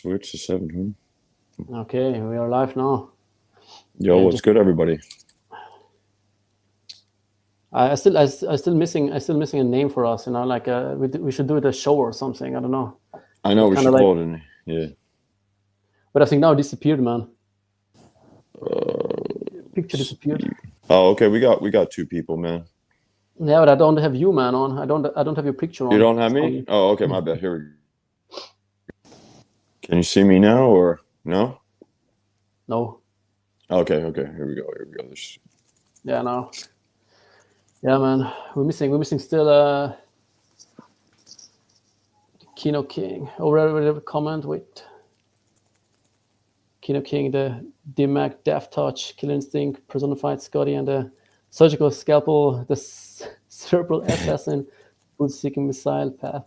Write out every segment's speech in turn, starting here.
Switch to 7. Okay, we are live now. Yo, what's good, everybody? I still missing a name for us. Like we should do it a show or something. I don't know. I know we should call it. Yeah. But I think now it disappeared, man. Picture disappeared. Oh, okay. We got 2 people, man. Yeah, but I don't have you, man. On. I don't have your picture on. You don't have me? Oh, okay. My bad. Here we go. Can you see me now or no? No. Okay. Here we go. Yeah, no. Yeah, man. We're missing still Kino King. Already have a comment with Kino King, the DMAC Death Touch, Killer Instinct, Personified Scotty, and the Surgical Scalpel, the Cerebral Assassin, Food Seeking Missile Path.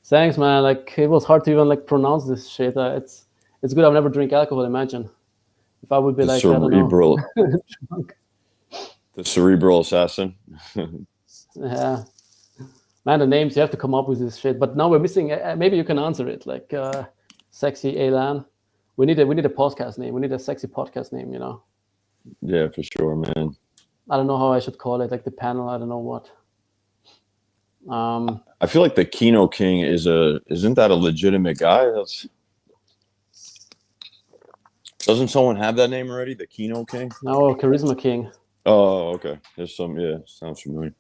Thanks, man. Like, it was hard to even pronounce this shit. It's good I've never drink alcohol. Imagine if I would be cerebral, the Cerebral Assassin. Yeah, man. The names, you have to come up with this shit. But now we're missing. Maybe you can answer it. Like Sexy Elan. We need a podcast name. We need a sexy podcast name. Yeah, for sure, man. I don't know how I should call it. Like the panel. I don't know what. I feel like the Kino King isn't that a legitimate guy? Doesn't someone have that name already? The Kino King? No, Charisma King. Oh, okay. There's sounds familiar.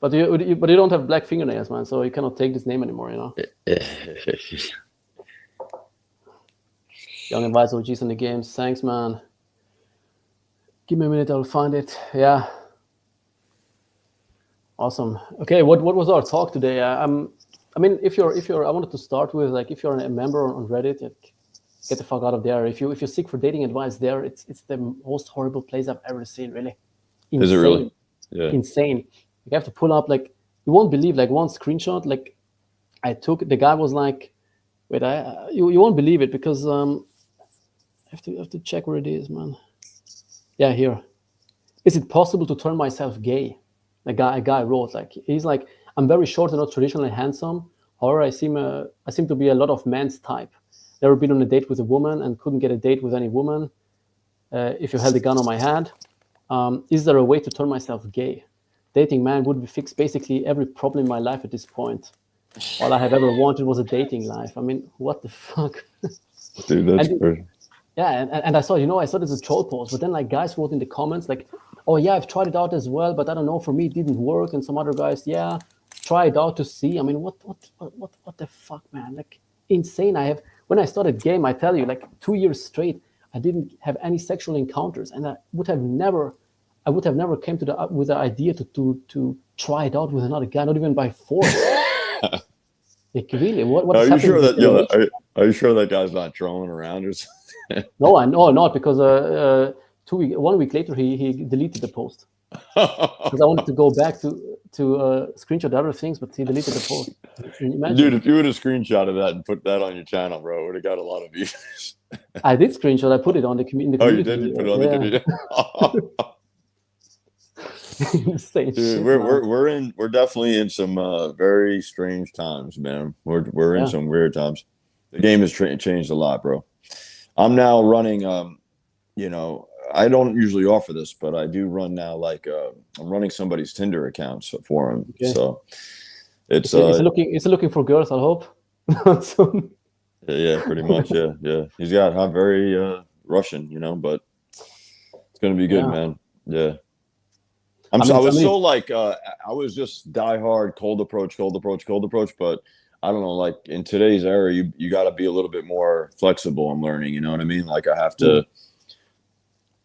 But you don't have black fingernails, man. So you cannot take this name anymore. Young and wise OGs in the games. Thanks, man. Give me a minute. I'll find it. Yeah. Awesome. Okay, what was our talk today? I mean, if you're, I wanted to start with if you're a member on Reddit, get the fuck out of there. If you seek for dating advice there, it's the most horrible place I've ever seen. Really, insane. Is it really? Yeah. Insane. You have to pull up you won't believe one screenshot I took. The guy was like, wait, you won't believe it because I have to check where it is, man. Yeah, here. Is it possible to turn myself gay? A guy wrote he's like, I'm very short and not traditionally handsome. However, I seem to be a lot of men's type. Never been on a date with a woman and couldn't get a date with any woman. If you held a gun on my head, is there a way to turn myself gay? Dating man would fix basically every problem in my life at this point. All I have ever wanted was a dating life. I mean, what the fuck? Dude, that's crazy. Yeah, and I saw this as a troll post, but then guys wrote in the comments oh yeah, I've tried it out as well, but I don't know, for me it didn't work. And some other guys, yeah, try it out to see. I mean, what the fuck, man? Insane. When I started game, I tell you, 2 years straight, I didn't have any sexual encounters, and I would have never came with the idea to try it out with another guy, not even by force. Really, what? Are you sure that guy's not trolling around or something? No, I know not, because 1 week later he deleted the post because I wanted to go back to screenshot the other things, but he deleted the post. Dude, if you would have screenshotted that and put that on your channel, bro, it would have got a lot of views. I did screenshot. I put it on the community. Oh, you did? You put it on the community? Insane dude, shit, we're definitely in some very strange times, man. We're in some weird times. The game has changed a lot, bro. I'm now running I don't usually offer this, but I do run now. I'm running somebody's Tinder accounts for him. Okay. So it's looking for girls, I hope. Yeah, pretty much. Yeah. He's got very Russian, but it's gonna be good, man. Yeah. I was just diehard cold approach, but I don't know. In today's era, you got to be a little bit more flexible. I'm learning. You know what I mean? I have to.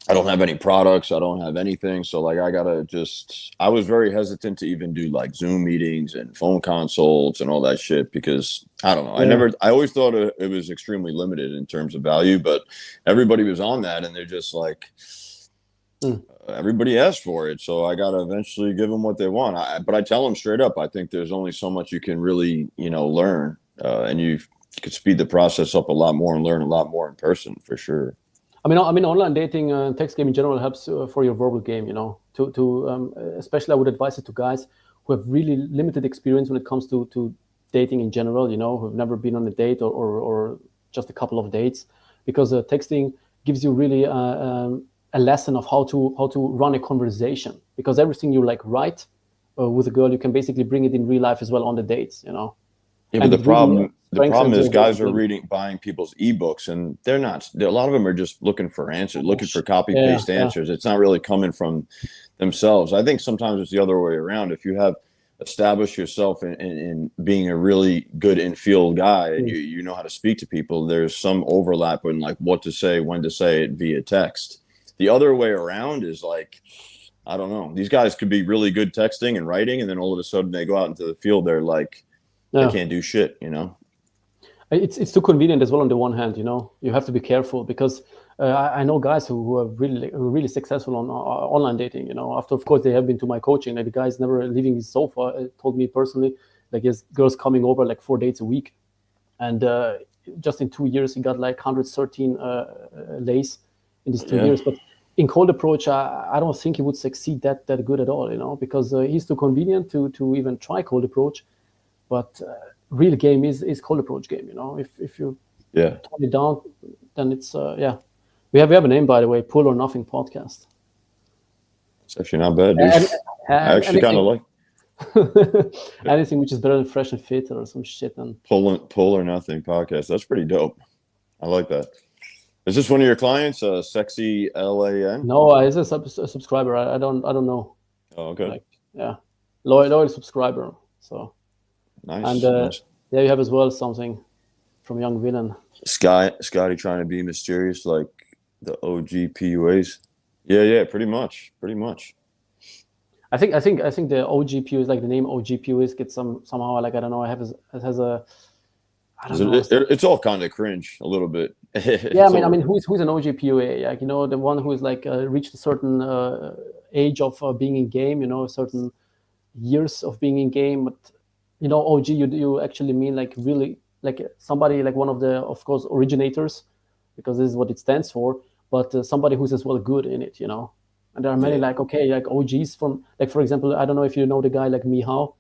I don't have any products. I don't have anything. So I was very hesitant to even do Zoom meetings and phone consults and all that shit because I don't know. Yeah. I always thought it was extremely limited in terms of value, but everybody was on that and they're just everybody asked for it. So I got to eventually give them what they want. But I tell them straight up, I think there's only so much you can really, learn and you could speed the process up a lot more and learn a lot more in person for sure. I mean, online dating, text game in general helps for your verbal game. Especially I would advise it to guys who have really limited experience when it comes to dating in general, who've never been on a date or just a couple of dates, because texting gives you really a lesson of how to run a conversation, because everything you like write with a girl, you can basically bring it in real life as well on the dates, Yeah, but the problem is guys are buying people's ebooks, and they're not. A lot of them are just looking for answers, looking for copy paste answers. It's not really coming from themselves. I think sometimes it's the other way around. If you have established yourself in being a really good in-field guy, and you know how to speak to people, there's some overlap in like what to say, when to say it via text. The other way around is like, I don't know. These guys could be really good texting and writing, and then all of a sudden they go out into the field, they're like, they can't do shit, It's too convenient as well. On the one hand, you have to be careful, because I know guys who are really successful on online dating. After, of course, they have been to my coaching. Like, the guy's never leaving his sofa. Told me personally, like, he has girls coming over like 4 dates a week, and just in 2 years he got like 113 lays in these 2 years. But in cold approach, I don't think he would succeed that good at all. Because he's too convenient to even try cold approach. But real game is cold approach game. If you tone it down, then it's We have a name, by the way, Pull or Nothing podcast. It's actually not bad, dude. I actually kind of like anything which is better than Fresh and Fit or some shit. And Pull or Nothing podcast. That's pretty dope. I like that. Is this one of your clients, Sexy LAN? No, it's a subscriber. I don't know. Oh, okay. Loyal subscriber. So. Nice. And nice. You have as well something from Young Villain. Scotty trying to be mysterious like the OG PUAs. Yeah, pretty much. I think the OG PUAs, like the name OG PUAs, gets somehow, like, I don't know. It has a. I don't know. It's all kind of cringe a little bit. Yeah, I mean, who's an OG PUA? Like, the one who is like reached a certain age of being in game. Certain years of being in game, but. OG, you actually mean like really like somebody like one of the, of course, originators, because this is what it stands for, but somebody who's as well good in it, And there are many like OGs from, like, for example, I don't know if you know the guy like Mihao.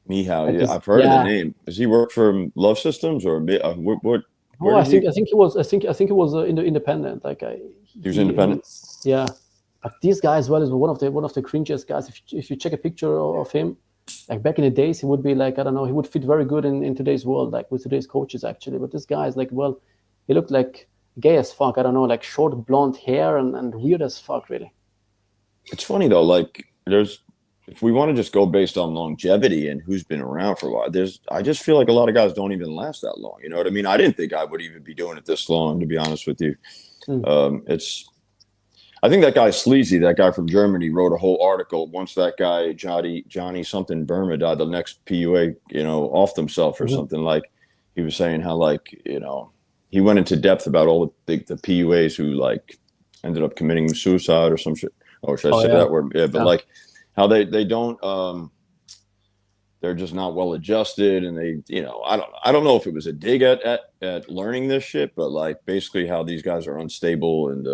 Like I've heard of the name. Does he work for Love Systems or what? Oh, I think he was independent. Like he was independent. Yeah, but this guy as well is one of the cringiest guys. If you check a picture of him. Like back in the days, he would be like, I don't know, he would fit very good in today's world, like with today's coaches, actually. But this guy is like, well, he looked like gay as fuck. I don't know, like short blonde hair and weird as fuck, really. It's funny though, like if we want to just go based on longevity and who's been around for a while, I just feel like a lot of guys don't even last that long. You know what I mean? I didn't think I would even be doing it this long, to be honest with you. I think that guy Sleazy, that guy from Germany, wrote a whole article. Once that guy Johnny something Burma died, the next PUA, offed himself or something. Like, he was saying how, like, he went into depth about all the PUAs who like ended up committing suicide or some shit. Oh, should I say that word? Yeah, but like how they don't they're just not well adjusted, and they I don't know if it was a dig at learning this shit, but like basically how these guys are unstable and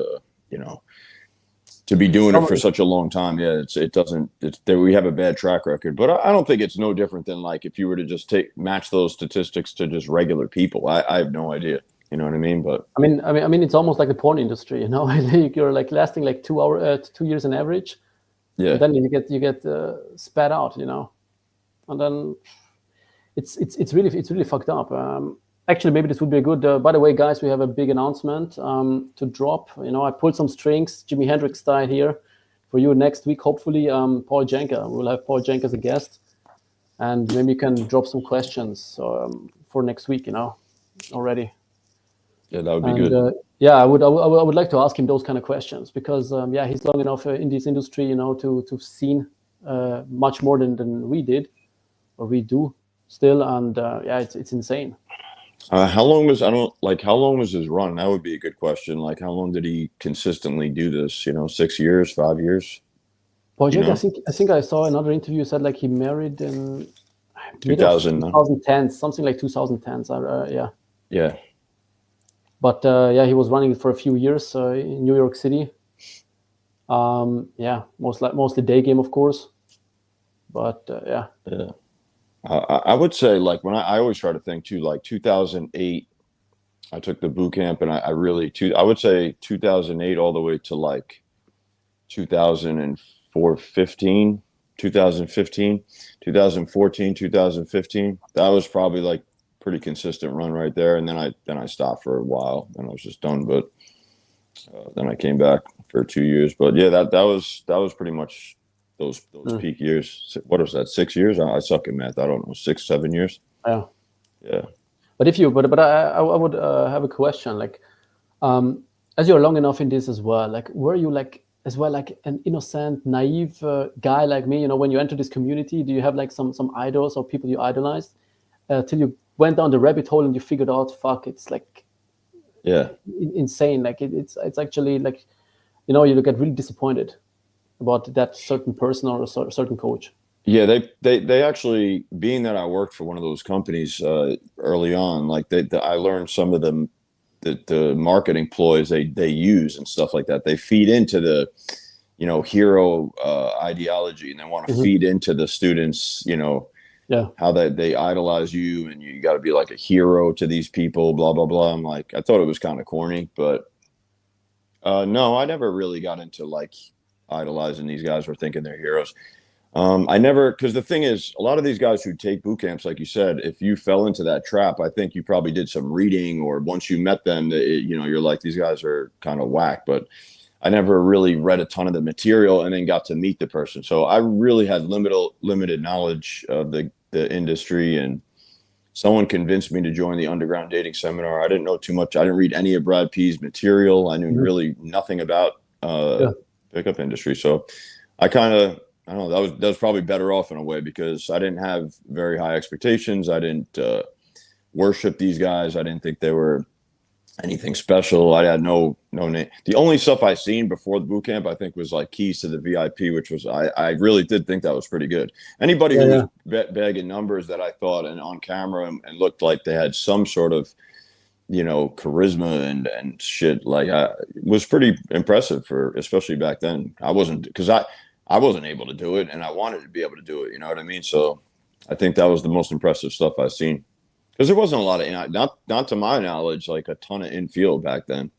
to be doing it for such a long time, we have a bad track record. But I don't think it's no different than like if you were to just match those statistics to just regular people. I have no idea. You know what I mean? But I mean, it's almost like the porn industry. You're like lasting like 2 years on average. Yeah. And then you get spat out. And then it's really fucked up. Actually, maybe this would be a good. By the way, guys, we have a big announcement to drop. I pulled some strings, Jimi Hendrix style here, for you next week. Hopefully, Paul Janka. We'll have Paul Janka as a guest, and maybe you can drop some questions for next week. Already. Yeah, that would be good. I would like to ask him those kind of questions, because he's long enough in this industry, to seen much more than we did, or we do still, and it's insane. How long was his run? That would be a good question. Like, how long did he consistently do this? 6 years, 5 years? Paul Janka, I think I saw another interview said like he married in 2010, something like 2010s. Yeah. But he was running it for a few years in New York City. Mostly day game, of course. But Yeah. I would say like when I always try to think too, like 2008, I took the boot camp and I really, I would say 2008 all the way to like 2004, 15, 2015, 2014, 2015. That was probably like pretty consistent run right there. And then I stopped for a while and I was just done. But then I came back for 2 years. But yeah, that was pretty much those peak years. What was that? 6 years? I suck at math. I don't know. 6, 7 years. Yeah. Yeah. But I would have a question. Like, as you're long enough in this as well, like, were you like as well like an innocent, naive guy like me? You know, when you enter this community, do you have like some idols or people you idolized till you went down the rabbit hole and you figured out, fuck, it's like insane. Like it's actually like, you know, you get really disappointed about that certain person or a certain coach. Yeah, they actually, being that I worked for one of those companies early on, like I learned some of them, the marketing ploys they use and stuff like that. They feed into the, you know, hero ideology, and they want to feed into the students, you know, how they idolize you, and you got to be like a hero to these people, blah blah blah. I'm like, I thought it was kind of corny, but no, I never really got into like idolizing these guys or thinking they're heroes. I never, because the thing is, a lot of these guys who take boot camps, like you said, if you fell into that trap, I think you probably did some reading, or once you met them, you know, you're like, these guys are kind of whack. But I never really read a ton of the material and then got to meet the person. So I really had limited knowledge of the industry, and someone convinced me to join the underground dating seminar. I didn't know too much. I didn't read any of Brad P's material. I knew really nothing about pickup industry. So I don't know, that was probably better off in a way, because I didn't have very high expectations. I didn't worship these guys. I didn't think they were anything special. I had no name. The only stuff I seen before the boot camp, I think, was like Keys to the VIP, which was, I really did think that was pretty good. Anybody who was begging numbers that I thought and on camera and looked like they had some sort of, you know, charisma and shit, like was pretty impressive for, especially back then. I wasn't able to do it, and I wanted to be able to do it. You know what I mean? So I think that was the most impressive stuff I've seen, because there wasn't a lot of, not to my knowledge, like a ton of infield back then.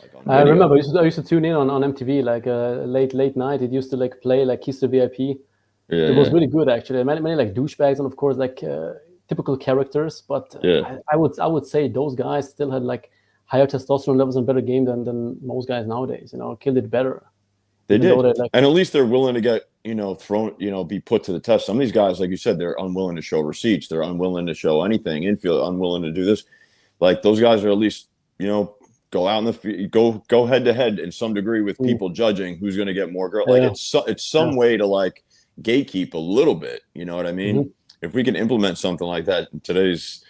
Like I remember I used to tune in on MTV like late night. It used to like play like Kiss the VIP. It was really good actually. Many like douchebags and of course like typical characters. But I would say those guys still had like higher testosterone levels and better game than most guys nowadays. You know, killed it better. They did, and at least they're willing to get, you know, thrown, you know, be put to the test. Some of these guys, like you said, they're unwilling to show receipts. They're unwilling to show anything infield, unwilling to do this. Like those guys are at least, you know, go out in the go head to head in some degree with people judging who's going to get more girls. Like it's some way to like gatekeep a little bit. You know what I mean? If we can implement something like that in today's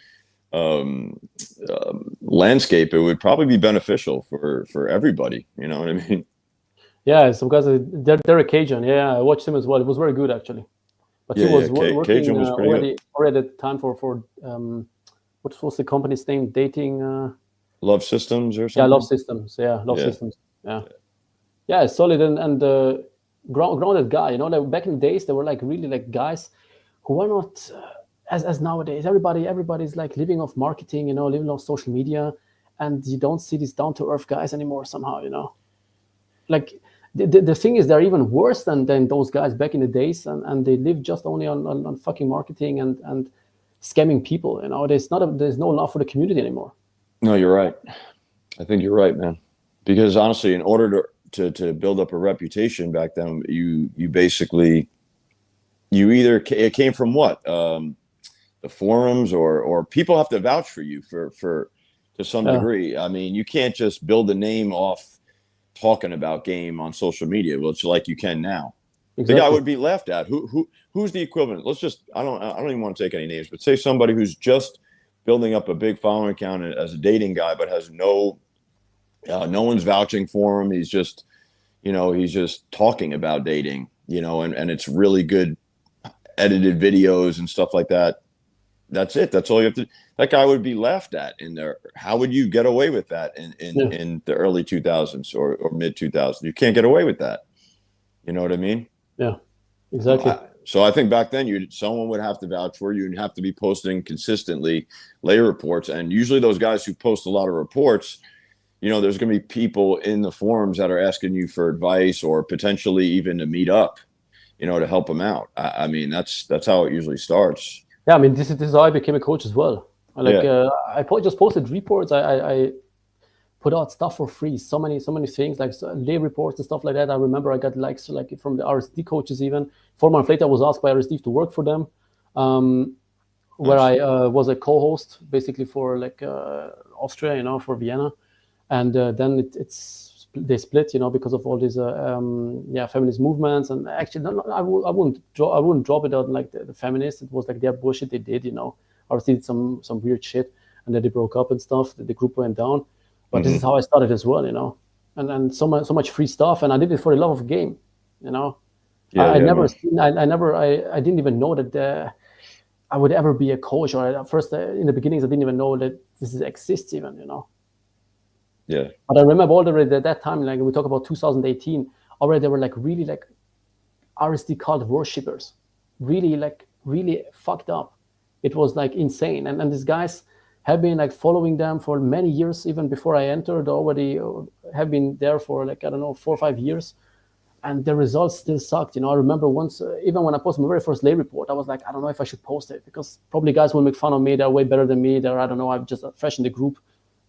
landscape, it would probably be beneficial for everybody. You know what I mean? Yeah, some guys, Derek Cajun. Yeah, I watched him as well. It was very good actually. But he was working already at the time for what was the company's name? Dating. Love Systems or something. Yeah, Love Systems. Yeah, Love Systems. Yeah, solid and grounded guy. You know, like back in the days, there were like really like guys who were not as nowadays. Everybody's like living off marketing. You know, living off social media, and you don't see these down to earth guys anymore somehow. You know, like. The thing is, they're even worse than those guys back in the days, and they live just only on fucking marketing and scamming people. You know, there's no love for the community anymore. No, you're right. I think you're right, man. Because honestly, in order to build up a reputation back then, you basically it came from what the forums or people have to vouch for you for to some degree. I mean, you can't just build a name off talking about game on social media, which like you can now. Exactly. The guy would be laughed at. Who's the equivalent? I don't even want to take any names, but say somebody who's just building up a big following account as a dating guy, but has no one's vouching for him. He's just, you know, he's just talking about dating, you know, and it's really good edited videos and stuff like that. That's it. That's all you have to. That guy would be laughed at in there. How would you get away with that in the early 2000s or mid 2000s? You can't get away with that. You know what I mean? Yeah, exactly. So I think back then someone would have to vouch for you and have to be posting consistently lay reports. And usually those guys who post a lot of reports, there's going to be people in the forums that are asking you for advice or potentially even to meet up, to help them out. I mean, that's how it usually starts. Yeah, I mean, this is how I became a coach as well. I just posted reports. I put out stuff for free. So many things like lay reports and stuff like that. I remember I got likes like from the RSD coaches even. 4 months later, I was asked by RSD to work for them, where I was a co-host basically for Austria, for Vienna, and then they split, because of all these feminist movements. And actually, I wouldn't drop it on like the feminists. It was like their bullshit they did, RSD did some weird shit, and then they broke up and stuff. The group went down. But this is how I started as well, and so much free stuff, and I did it for the love of the game, I didn't even know that I would ever be a coach, or at first in the beginnings I didn't even know that this exists even, Yeah. But I remember already at that time, like we talk about 2018, already there were like really like RSD cult worshippers, really fucked up. It was like insane, and these guys have been like following them for many years, even before I entered. Already have been there for 4 or 5 years, and the results still sucked. I remember once, even when I posted my very first lay report, I was like, I don't know if I should post it because probably guys will make fun of me. They're way better than me. I don't know. I'm just fresh in the group.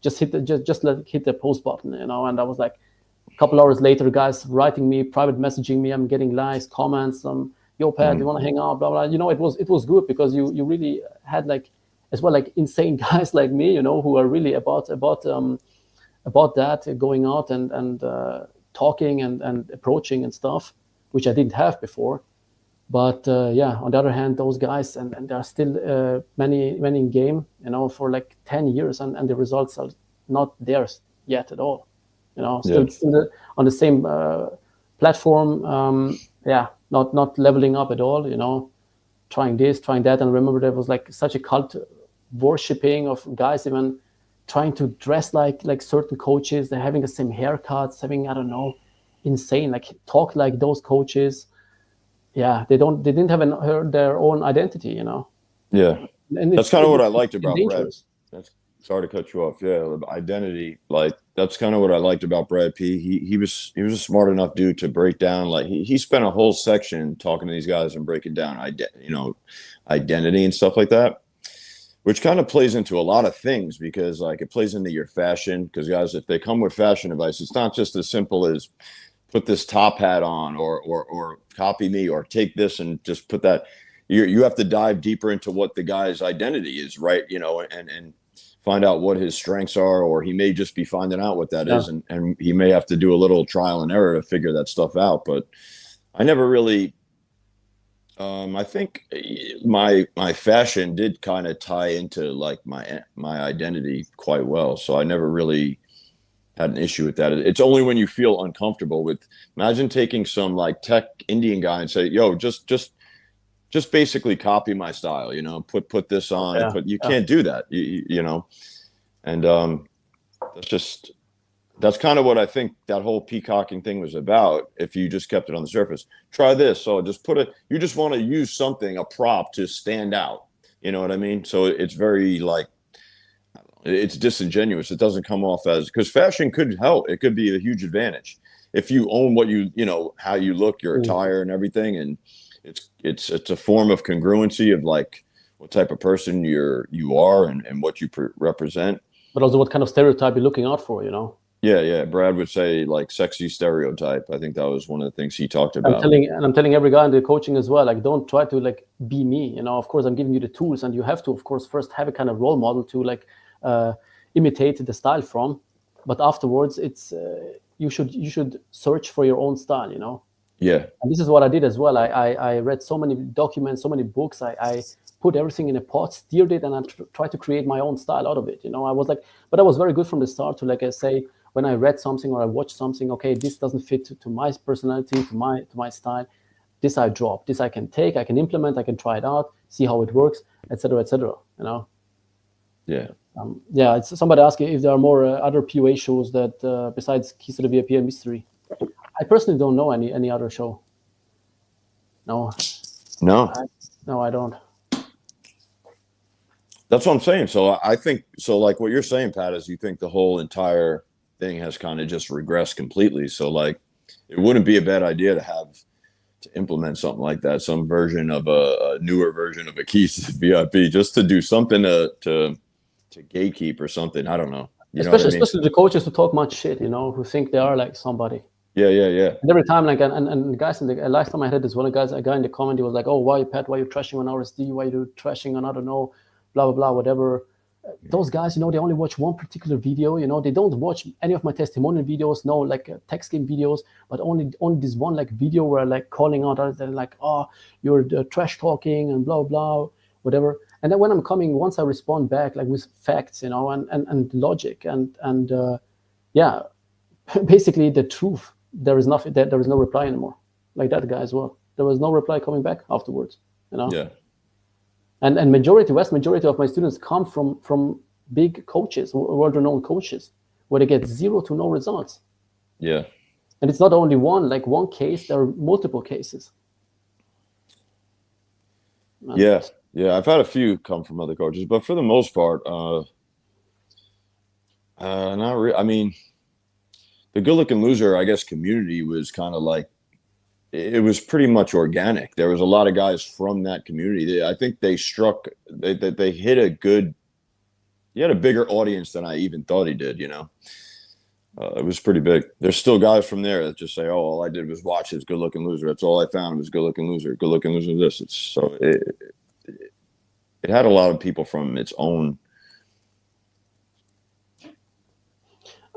Just hit the post button, And I was like, a couple hours later, guys writing me, private messaging me. I'm getting likes, comments. Yo, Pat, you want to hang out? Blah blah. It was good because you really had as well insane guys like me, who are really about that, going out and talking and approaching and stuff, which I didn't have before. But on the other hand, those guys and there are still many in game, for like 10 years, and the results are not theirs yet at all. Still on the same platform. Not leveling up at all. Trying this, trying that, and remember there was like such a cult worshipping of guys even trying to dress like certain coaches. They're having the same haircuts, having, I don't know, insane, like talk like those coaches. Yeah, they didn't have their own identity, Yeah, and that's kind of what I liked about dangerous. Brad. Sorry to cut you off. Yeah, identity. Like that's kind of what I liked about Brad P. He was a smart enough dude to break down. Like he spent a whole section talking to these guys and breaking down identity and stuff like that, which kind of plays into a lot of things because like it plays into your fashion. Because guys, if they come with fashion advice, it's not just as simple as put this top hat on or copy me or take this and just put that. You have to dive deeper into what the guy's identity is, right? And find out what his strengths are, or he may just be finding out what that is, and he may have to do a little trial and error to figure that stuff out. But I never really I think my fashion did kind of tie into like my identity quite well, so I never really had an issue with that. It's only when you feel uncomfortable with, imagine taking some like tech Indian guy and say, yo, just basically copy my style, put this on, and you can't do that, and that's kind of what I think that whole peacocking thing was about. If you just kept it on the surface, try this. So you just want to use something, a prop to stand out. You know what I mean? So it's very like, it's disingenuous. It doesn't come off as, because fashion could help. It could be a huge advantage if you own what how you look, your attire and everything. And it's a form of congruency of like what type of person you are and what you represent. But also what kind of stereotype you're looking out for, Yeah. Brad would say like sexy stereotype. I think that was one of the things he talked about. I'm telling every guy in the coaching as well, like don't try to like be me. Of course I'm giving you the tools, and you have to, of course, first have a kind of role model to like imitate the style from. But afterwards, it's you should search for your own style. Yeah. And this is what I did as well. I read so many documents, so many books. I put everything in a pot, steered it, and I tried to create my own style out of it. I was like, but I was very good from the start to like I say, when I read something or I watched something, okay, this doesn't fit to my personality, to my style. This I drop. This I can take, I can implement, I can try it out, see how it works, etc., etc. Yeah. It's somebody asking if there are more other POA shows that besides Keys to the VIP and Mystery. I personally don't know any other show. No. No. No, I don't. That's what I'm saying. So I think so. Like what you're saying, Pat, is you think the whole entire thing has kind of just regressed completely. So like, it wouldn't be a bad idea to implement something like that, some version of a newer version of a keys VIP, just to do something to gatekeep or something. I don't know. You know what I mean? Especially the coaches who talk much shit, who think they are like somebody. Yeah. And every time, like, and guys, last time I had this one a guy in the comment, he was like, "Oh, why, Pat? Why are you trashing on RSD? Why are you trashing on, I don't know, blah blah blah, whatever." Those guys, they only watch one particular video. They don't watch any of my testimonial videos, no, like text game videos, but only this one like video where like calling out others and like, "Oh, you're trash talking and blah blah, whatever." And then when I'm coming, once I respond back like with facts, and logic and yeah, basically the truth. There is nothing. There is no reply anymore. Like that guy as well. There was no reply coming back afterwards. Yeah. And vast majority of my students come from big coaches, world-renowned coaches, where they get zero to no results. Yeah. And it's not only one case. There are multiple cases. Yeah. I've had a few come from other coaches, but for the most part, not really. I mean, the Good Looking Loser, I guess, community was kind of like, it was pretty much organic. There was a lot of guys from that community. I think they hit he had a bigger audience than I even thought he did, It was pretty big. There's still guys from there that just say, "Oh, all I did was watch his Good Looking Loser. That's all I found was Good Looking Loser. Good Looking Loser this." It had a lot of people from its own.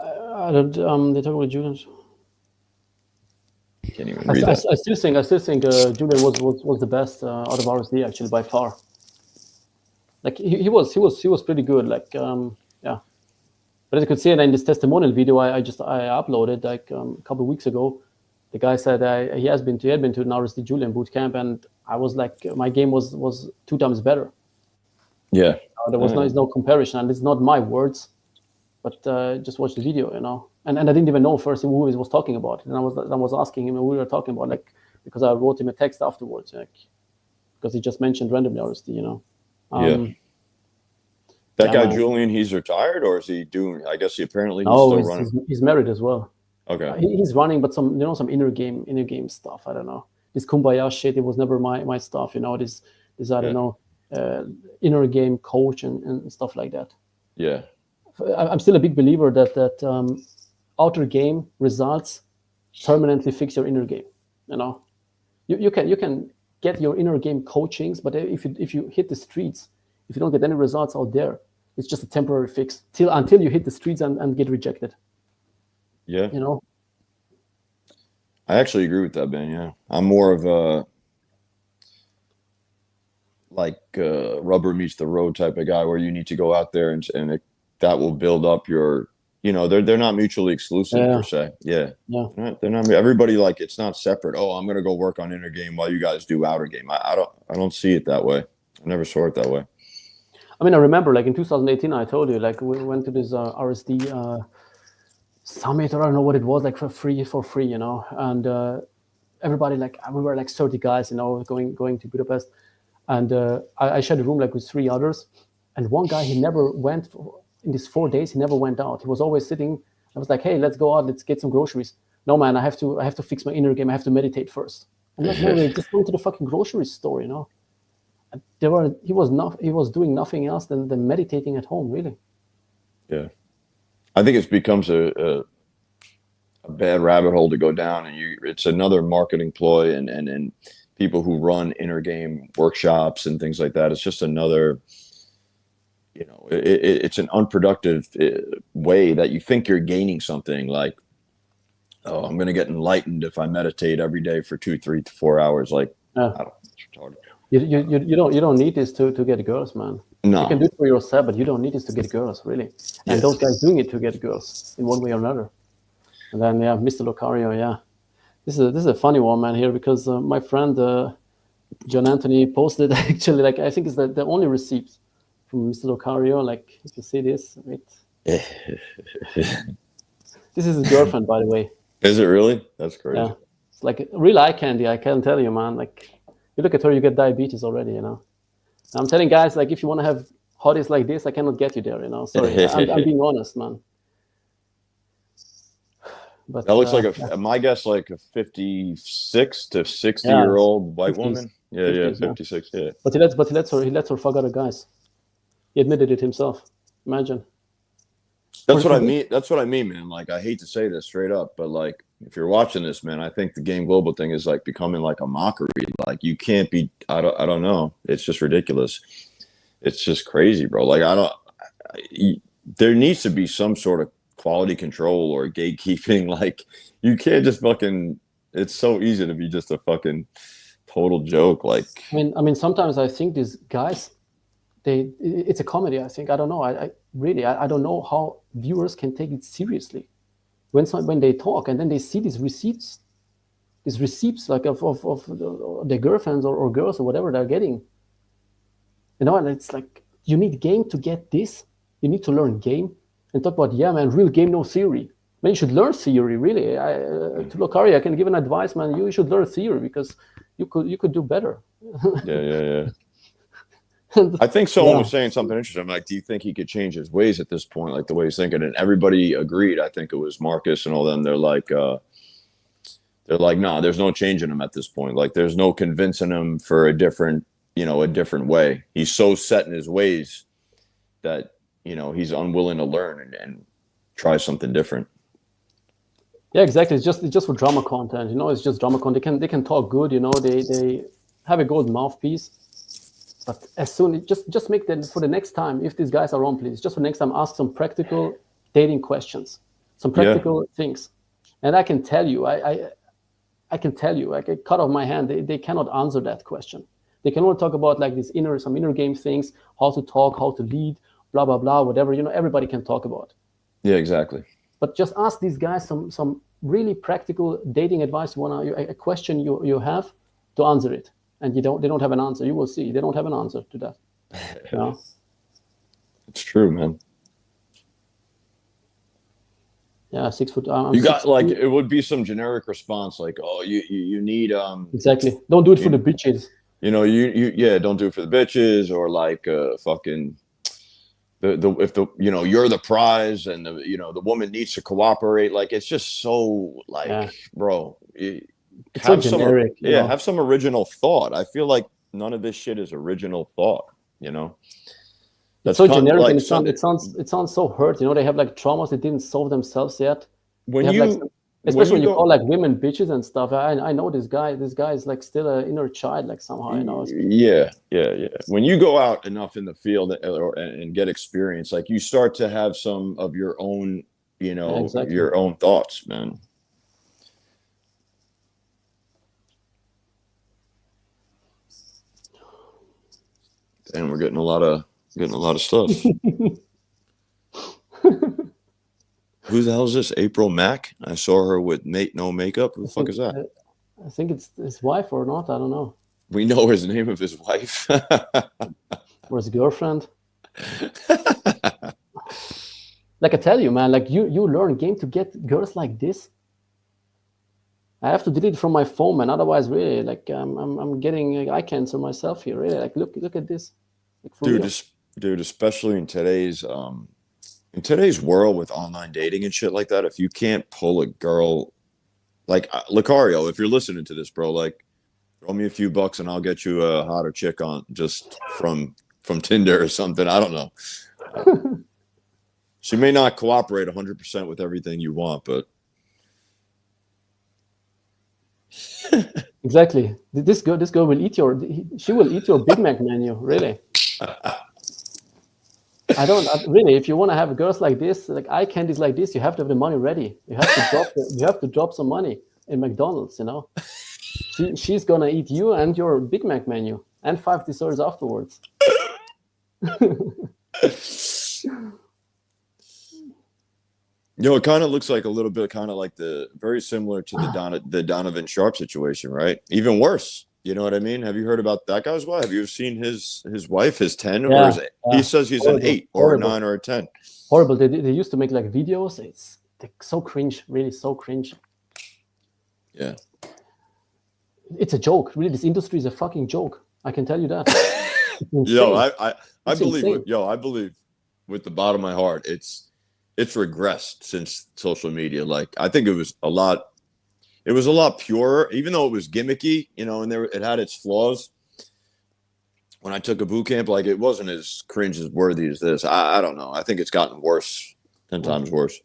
I don't. They talk about Julian. Can't even read that. I still think Julian was the best out of RSD actually by far. Like he was pretty good. Like yeah. But as you could see in this testimonial video I uploaded like a couple of weeks ago, the guy said he had been to an RSD Julian boot camp, and I was like, my game was 2 times better. Yeah. There was no comparison, and it's not my words, but just watch the video, And I didn't even know first who he was talking about, and I was asking him who we were talking about, like, because I wrote him a text afterwards, like, because he just mentioned randomly RSD, Yeah. That guy, man. Julian, he's retired, or is he doing? I guess he's still running. He's married as well. Okay. He's running, but some inner game stuff. I don't know. This kumbaya shit, it was never my stuff. This I don't know, inner game coach and stuff like that. Yeah. I'm still a big believer that outer game results permanently fix your inner game. You can get your inner game coachings, but if you hit the streets, if you don't get any results out there, it's just a temporary fix until you hit the streets and get rejected. Yeah. I actually agree with that, Ben. Yeah. I'm more of a rubber meets the road type of guy, where you need to go out there and that will build up your, they're not mutually exclusive per se. Yeah. They're not everybody, like, it's not separate. Oh, I'm going to go work on inner game while you guys do outer game. I don't see it that way. I never saw it that way. I mean, I remember like in 2018, I told you, like, we went to this RSD summit, or I don't know what it was, like for free, and everybody, like, we were like 30 guys, going to Budapest, and I shared a room like with 3 others, and one guy, he never went in these 4 days. He never went out. He was always sitting. I was like, "Hey, let's go out. Let's get some groceries." No, man, I have to fix my inner game. I have to meditate first. I'm like, "No, just go to the fucking grocery store," He was doing nothing else than meditating at home, really. Yeah, I think it becomes a bad rabbit hole to go down, and it's another marketing ploy, and people who run inner game workshops and things like that. It's just another, it's an unproductive way that you think you're gaining something. Like, oh, I'm going to get enlightened if I meditate every day for 2, 3 to 4 hours. Like, I don't know, it's retarded. You don't need this to get girls, man. No. You can do it for yourself, but you don't need this to get girls, really. And those guys doing it to get girls in one way or another. And then Mr. Locario, this is a funny one, man, here, because my friend John Anthony posted actually, like, I think it's the only receipt from Mr. Locario. Like, if you see this, wait. This is his girlfriend, by the way. Is it really? That's crazy. Yeah, it's like real eye candy. I can tell you, man. Like, You look at her, you get diabetes already. I'm telling guys, like, if you want to have hotties like this, I cannot get you there. Sorry, I'm being honest, man. But that looks like my guess, like a 56 to 60-year-old white 50s, woman. Yeah, 50s, 56. Yeah. But he lets her fuck other guys. He admitted it himself. Imagine. That's what I mean. That's what I mean, man. Like, I hate to say this straight up, but like, if you're watching this, man, I think the Game Global thing is like becoming like a mockery. Like, you can't be. I don't know. It's just ridiculous. It's just crazy, bro. Like, there needs to be some sort of quality control or gatekeeping. Like, you can't just fucking. It's so easy to be just a fucking total joke. Like, I mean, sometimes I think these guys, it's a comedy. I think. I don't know. I really don't know how viewers can take it seriously when they talk and then they see these receipts like of their girlfriends or girls or whatever they're getting. And it's like, you need game to get this. You need to learn game and talk about, yeah, man, real game, no theory. Man, you should learn theory, really. To Lokari, I can give an advice, man. You should learn theory because you could do better. Yeah. I think someone was saying something interesting. I'm like, do you think he could change his ways at this point, like the way he's thinking? And everybody agreed. I think it was Marcus and all them. They're like, nah, there's no changing him at this point. Like, there's no convincing him for a different way. He's so set in his ways that, he's unwilling to learn and try something different. Yeah, exactly. It's just for drama content. It's just drama content. They can talk good. They have a good mouthpiece. But as soon just make them for the next time. If these guys are on, please, just for next time, ask some practical dating questions, some practical things. And I can tell you, I can cut off my hand. They cannot answer that question. They can only talk about like some inner game things, how to talk, how to lead, blah blah blah, whatever. Everybody can talk about. Yeah, exactly. But just ask these guys some really practical dating advice. A question you have to answer it. And they don't have an answer. You will see. They don't have an answer to that. It's true, man. Yeah, 6 foot. You got like, it would be some generic response like, oh, you need exactly. Don't do it for the bitches. You don't do it for the bitches, or like fucking if you're the prize and the woman needs to cooperate. Like, it's just so like, bro. It's so generic. Have some original thought. I feel like none of this shit is original thought. That's so generic, like, and it sounds so hurt. They have like traumas that didn't solve themselves yet. Especially when you call like women bitches and stuff. I know this guy is like still an inner child, like somehow. Yeah. When you go out enough in the field and get experience, like, you start to have some of your own, your own thoughts, man. And we're getting a lot of stuff. Who the hell is this? April Mack? I saw her with no makeup. Who the fuck is that? I think it's his wife or not. I don't know. We know his name of his wife. Or his girlfriend. Like, I tell you, man, like, you learn game to get girls like this. I have to delete it from my phone, man. Otherwise, really, like, I'm getting eye cancer myself here. Really, like, look at this, like, dude. Especially in today's world with online dating and shit like that, if you can't pull a girl, like Lucario, if you're listening to this, bro, like, throw me a few bucks and I'll get you a hotter chick on just from Tinder or something. I don't know. She may not cooperate 100% with everything you want, but. Exactly. This girl will she will eat your Big Mac menu, really. Really, if you want to have girls like this, like eye candies like this, you have to have the money ready. You have to drop some money in McDonald's, She's gonna eat you and your Big Mac menu and 5 desserts afterwards. It kind of looks like a little bit kind of like very similar to the Donovan Sharp situation, right? Even worse. You know what I mean? Have you heard about that guy's wife? Have you seen his wife, his 10? Or he says he's an 8 or a 9 or a 10. Horrible. They used to make like videos. It's so cringe, really so cringe. Yeah. it's a joke. Really, this industry is a fucking joke. I can tell you that. Yo, I believe. Yo, I believe with the bottom of my heart, it's regressed since social media. Like, I think it was a lot purer, even though it was gimmicky, and it had its flaws. When I took a boot camp, like, it wasn't as cringe as worthy as this. I don't know. I think it's gotten worse, 10 times worse.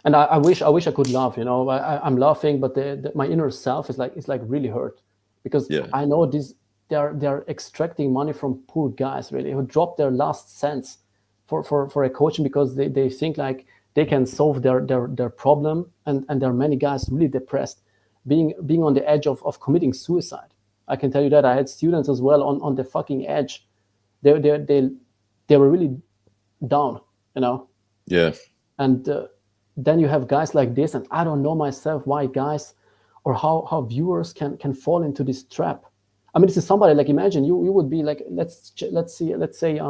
And I wish I could laugh. I'm laughing, but my inner self is like really hurt, because I know they're extracting money from poor guys, really, who drop their last cents for a coaching, because they think like they can solve their problem, and there are many guys really depressed, being on the edge of committing suicide. I can tell you that I had students as well on the fucking edge. They were really down, Yeah. And then you have guys like this, and I don't know myself why guys or how viewers can fall into this trap. I mean, this is somebody, like, imagine you would be like, let's say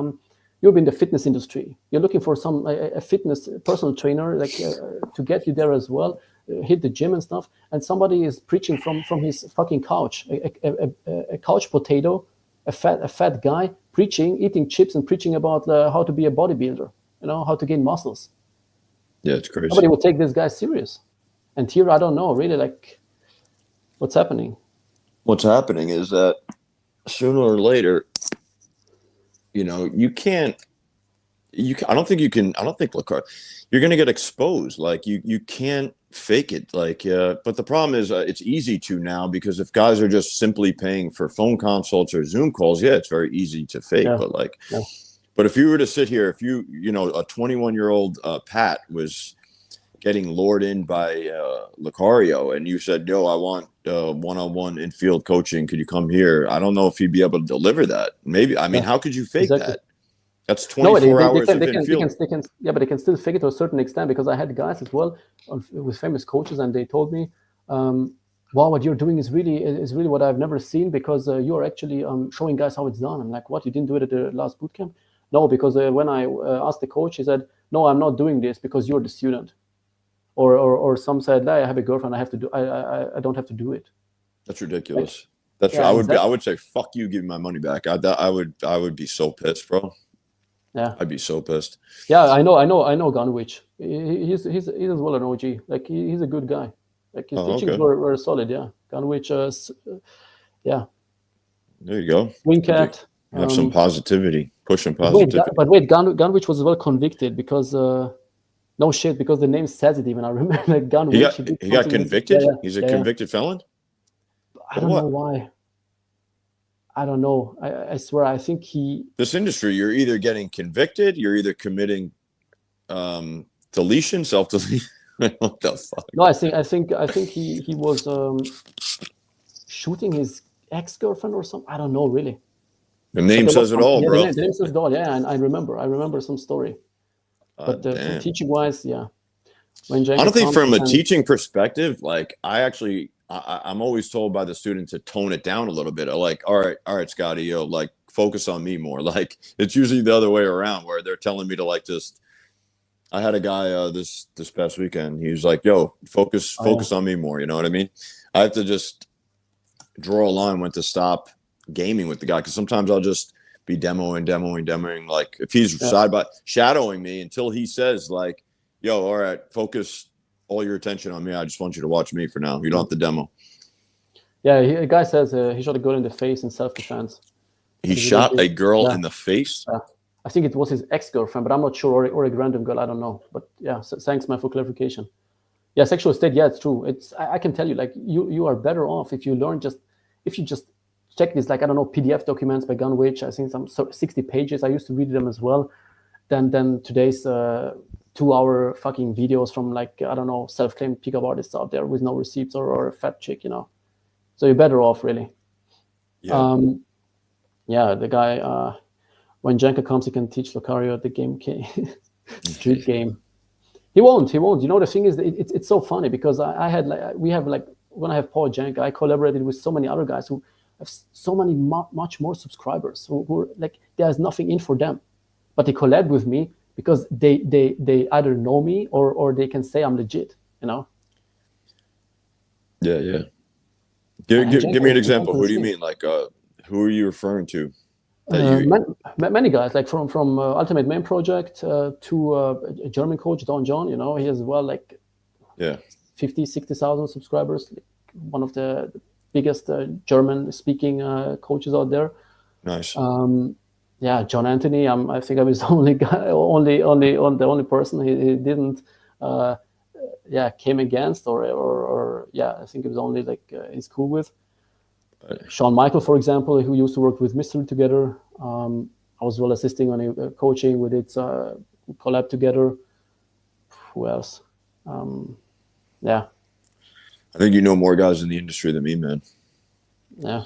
you'll be in the fitness industry. You're looking for a fitness personal trainer, like to get you there as well, hit the gym and stuff. And somebody is preaching from his fucking couch, a couch potato, a fat guy preaching, eating chips and preaching about how to be a bodybuilder, how to gain muscles. Yeah, it's crazy. Nobody would take this guy serious. And here, I don't know really, like, what's happening. What's happening is that sooner or later, you can't. I don't think Lacar, you're going to get exposed. Like, you can't fake it. Like, but the problem is it's easy to now, because if guys are just simply paying for phone consults or Zoom calls, it's very easy to fake. Yeah. But like, but if you were to sit here, if a 21-year-old Pat was getting lured in by Lucario, and you said, "Yo, I want one-on-one infield coaching. Could you come here?" I don't know if he'd be able to deliver that. Maybe. I mean, how could you fake that? That's 24 hours of infield. But they can still fake it to a certain extent, because I had guys as well with famous coaches, and they told me, "Wow, what you're doing is really what I've never seen, because you're actually showing guys how it's done." I'm like, "What? You didn't do it at the last boot camp?" No, because when I asked the coach, he said, "No, I'm not doing this because you're the student." Or some said, "I have a girlfriend. I have to do. I don't have to do it." That's ridiculous. That's I would say, "Fuck you, give me my money back." I would be so pissed, bro. Yeah, I'd be so pissed. Yeah, I know Gunwich. He's as well an OG. Like, he's a good guy. Like, his teachings were solid. Yeah, Gunwich. Yeah. There you go. Wing cat. Have some positivity. Push some positivity. Wait, Gunwich was as well convicted, because. No shit, because the name says it even. I remember, like, Gunwich. He got convicted? He's a convicted felon? I don't know why. I don't know. I swear, I think This industry, you're either getting convicted, you're either committing deletion, self-deletion. What the fuck? No, I think he was shooting his ex-girlfriend or something. I don't know, really. The name says it all, bro. The name says it all, yeah. And I remember some story. But teaching wise, when Jenga, I don't think from a teaching perspective, like, I'm always told by the student to tone it down a little bit. Like, all right, Scotty, like, focus on me more. Like, it's usually the other way around, where they're telling me to, like, just. I had a guy this past weekend. He was like, "Yo, focus on me more." You know what I mean? I have to just draw a line when to stop gaming with the guy, because sometimes I'll just be demoing. Like, if he's side by shadowing me until he says, like, "Yo, all right, focus all your attention on me. I just want you to watch me for now. You don't have to demo." Yeah, a guy says he shot a girl in the face in self-defense. He shot a girl in the face? I think it was his ex-girlfriend, but I'm not sure, or a random girl. I don't know. But yeah, thanks, man, for clarification. Yeah, sexual state. Yeah, it's true. I can tell you, like, you are better off if you just check this, like, I don't know, PDF documents by Gunwich. I think some 60 pages. I used to read them as well. Then today's 2-hour fucking videos from, like, I don't know, self-claimed pickup artists out there with no receipts or a fat chick, So you're better off, really. Yeah. The guy. When Jenka comes, he can teach Lucario the game, street game. He won't. The thing is, it's so funny, because we have when I have Paul Jenka, I collaborated with so many other guys who have so many much more subscribers who like, there's nothing in for them, but they collab with me because they either know me or they can say I'm legit. Yeah. Give me an example. Who do you mean? Like, who are you referring to? Many guys, like from Ultimate Main Project to a German coach, Don John. He has like 50,000-60,000 subscribers. One of the biggest German-speaking coaches out there. Nice. John Anthony. I think I was the only guy, the only person he didn't came against or I think it was only like he's cool with. Shawn Michael, for example, who used to work with Mystery together. I was well assisting on a coaching with its collab together. Who else? I think you know more guys in the industry than me, man. Yeah.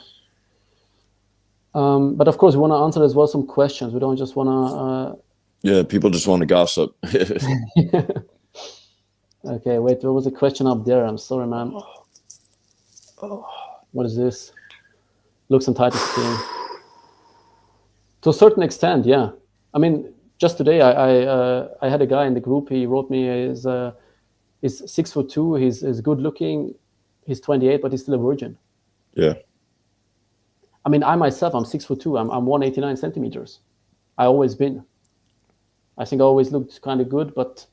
But of course, we want to answer as well some questions. We don't just want to. People just want to gossip. Okay, wait. There was a question up there. I'm sorry, man. What is this? Looks and titles thing. To a certain extent, yeah. I mean, just today, I had a guy in the group. He wrote me he's 6'2". He's good looking. He's 28, but he's still a virgin. Yeah. I mean, I myself, I'm 6'2". I'm 189 centimeters. I always been. I think I always looked kind of good, but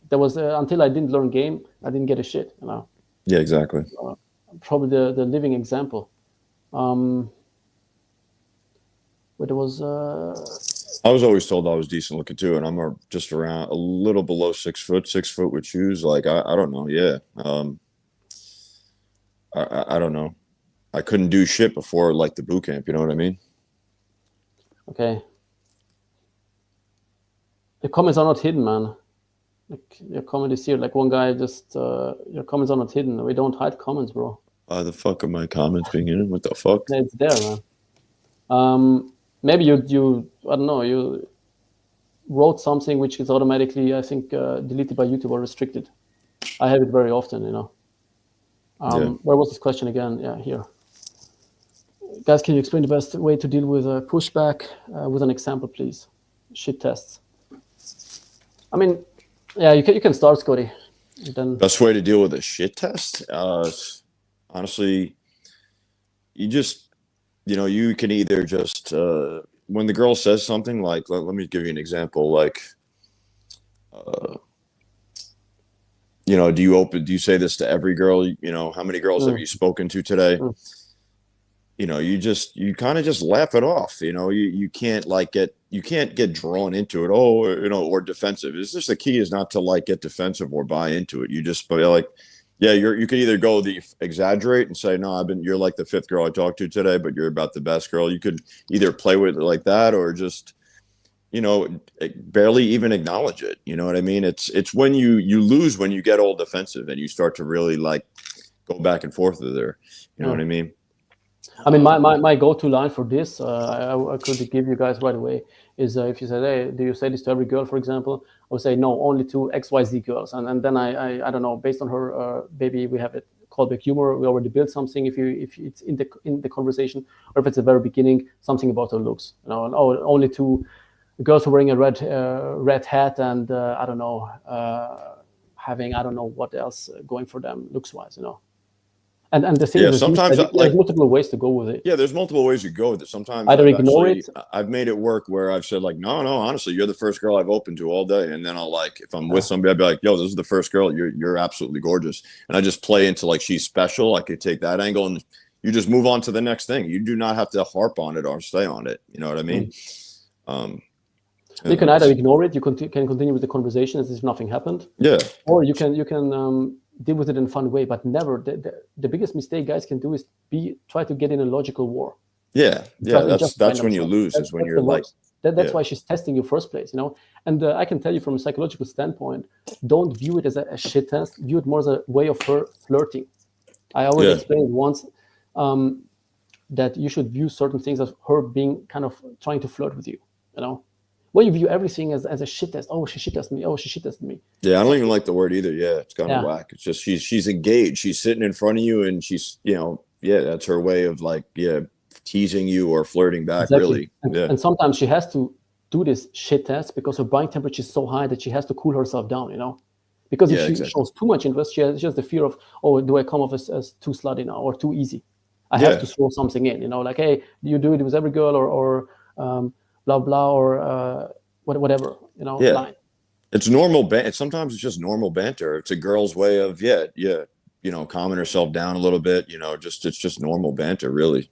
there was until I didn't learn game, I didn't get a shit. Yeah, exactly. Probably the living example. But it was. I was always told I was decent looking too, and I'm just around a little below 6 foot, 6 foot with shoes. Like I don't know. Yeah. I don't know. I couldn't do shit before like the boot camp. You know what I mean? Okay. The comments are not hidden, man. Like your comment is here. Like one guy just your comments are not hidden. We don't hide comments, bro. The fuck are my comments being in? What the fuck? Yeah, it's there, man. Maybe you I don't know, you wrote something which is automatically, I think, deleted by YouTube or restricted. I have it very often, Where was this question again? Yeah, here. Guys, can you explain the best way to deal with pushback with an example, please? Shit tests. I mean, yeah, you can start, Scotty. Then best way to deal with a shit test? Honestly, you just, you can either just, when the girl says something like, let me give you an example. Like, do you say this to every girl? How many girls have you spoken to today? You kind of just laugh it off. You can't get drawn into it. Or defensive. It's just the key is not to like get defensive or buy into it. You just be like, yeah, you could either go exaggerate and say, no, you're like the fifth girl I talked to today, but you're about the best girl. You could either play with it like that or just, barely even acknowledge it. You know what I mean? It's when you lose when you get all defensive and you start to really like go back and forth with her. You know what I mean? I mean, my go-to line for this, I could give you guys right away, is if you say, hey, do you say this to every girl, for example? I would say, no, only to XYZ girls. And then I don't know, based on her, maybe we have it callback humor. We already built something if it's in the conversation, or if it's the very beginning, something about her looks. And only to girls who are wearing a red hat and, I don't know, having, I don't know what else going for them looks-wise, And the thing is, sometimes there's multiple ways to go with it. Yeah, there's multiple ways to go with it. Sometimes either ignore it. I've made it work where I've said like, no, honestly, you're the first girl I've opened to all day. And then I'll like, if I'm with somebody, I'd be like, yo, this is the first girl. You're absolutely gorgeous. And I just play into like she's special. I could take that angle and you just move on to the next thing. You do not have to harp on it or stay on it. You know what I mean? You can either ignore it. You can continue with the conversation as if nothing happened. Yeah. Or you can deal with it in a fun way, but never. The biggest mistake guys can do is try to get in a logical war. Yeah. That's when you lose. Is when you're like. That's why she's testing you first place, And I can tell you from a psychological standpoint, don't view it as a shit test. View it more as a way of her flirting. I already explained once that you should view certain things as her being kind of trying to flirt with you. When you view everything as a shit test, oh, she shit tested me, oh, she shit tested me. Yeah, I don't even like the word either. Yeah, it's kind of whack. It's just she's engaged. She's sitting in front of you, and she's that's her way of like teasing you or flirting back. Exactly. Really. And sometimes she has to do this shit test because her body temperature is so high that she has to cool herself down. Because if she shows too much interest, she has the fear of, oh, do I come off as too slutty now or too easy? I have to throw something in, you know, like, hey, do you do it with every girl or blah blah or whatever, you know, line. It's normal. Sometimes it's just normal banter. It's a girl's way of you know, calming herself down a little bit. You know, it's just normal banter, really.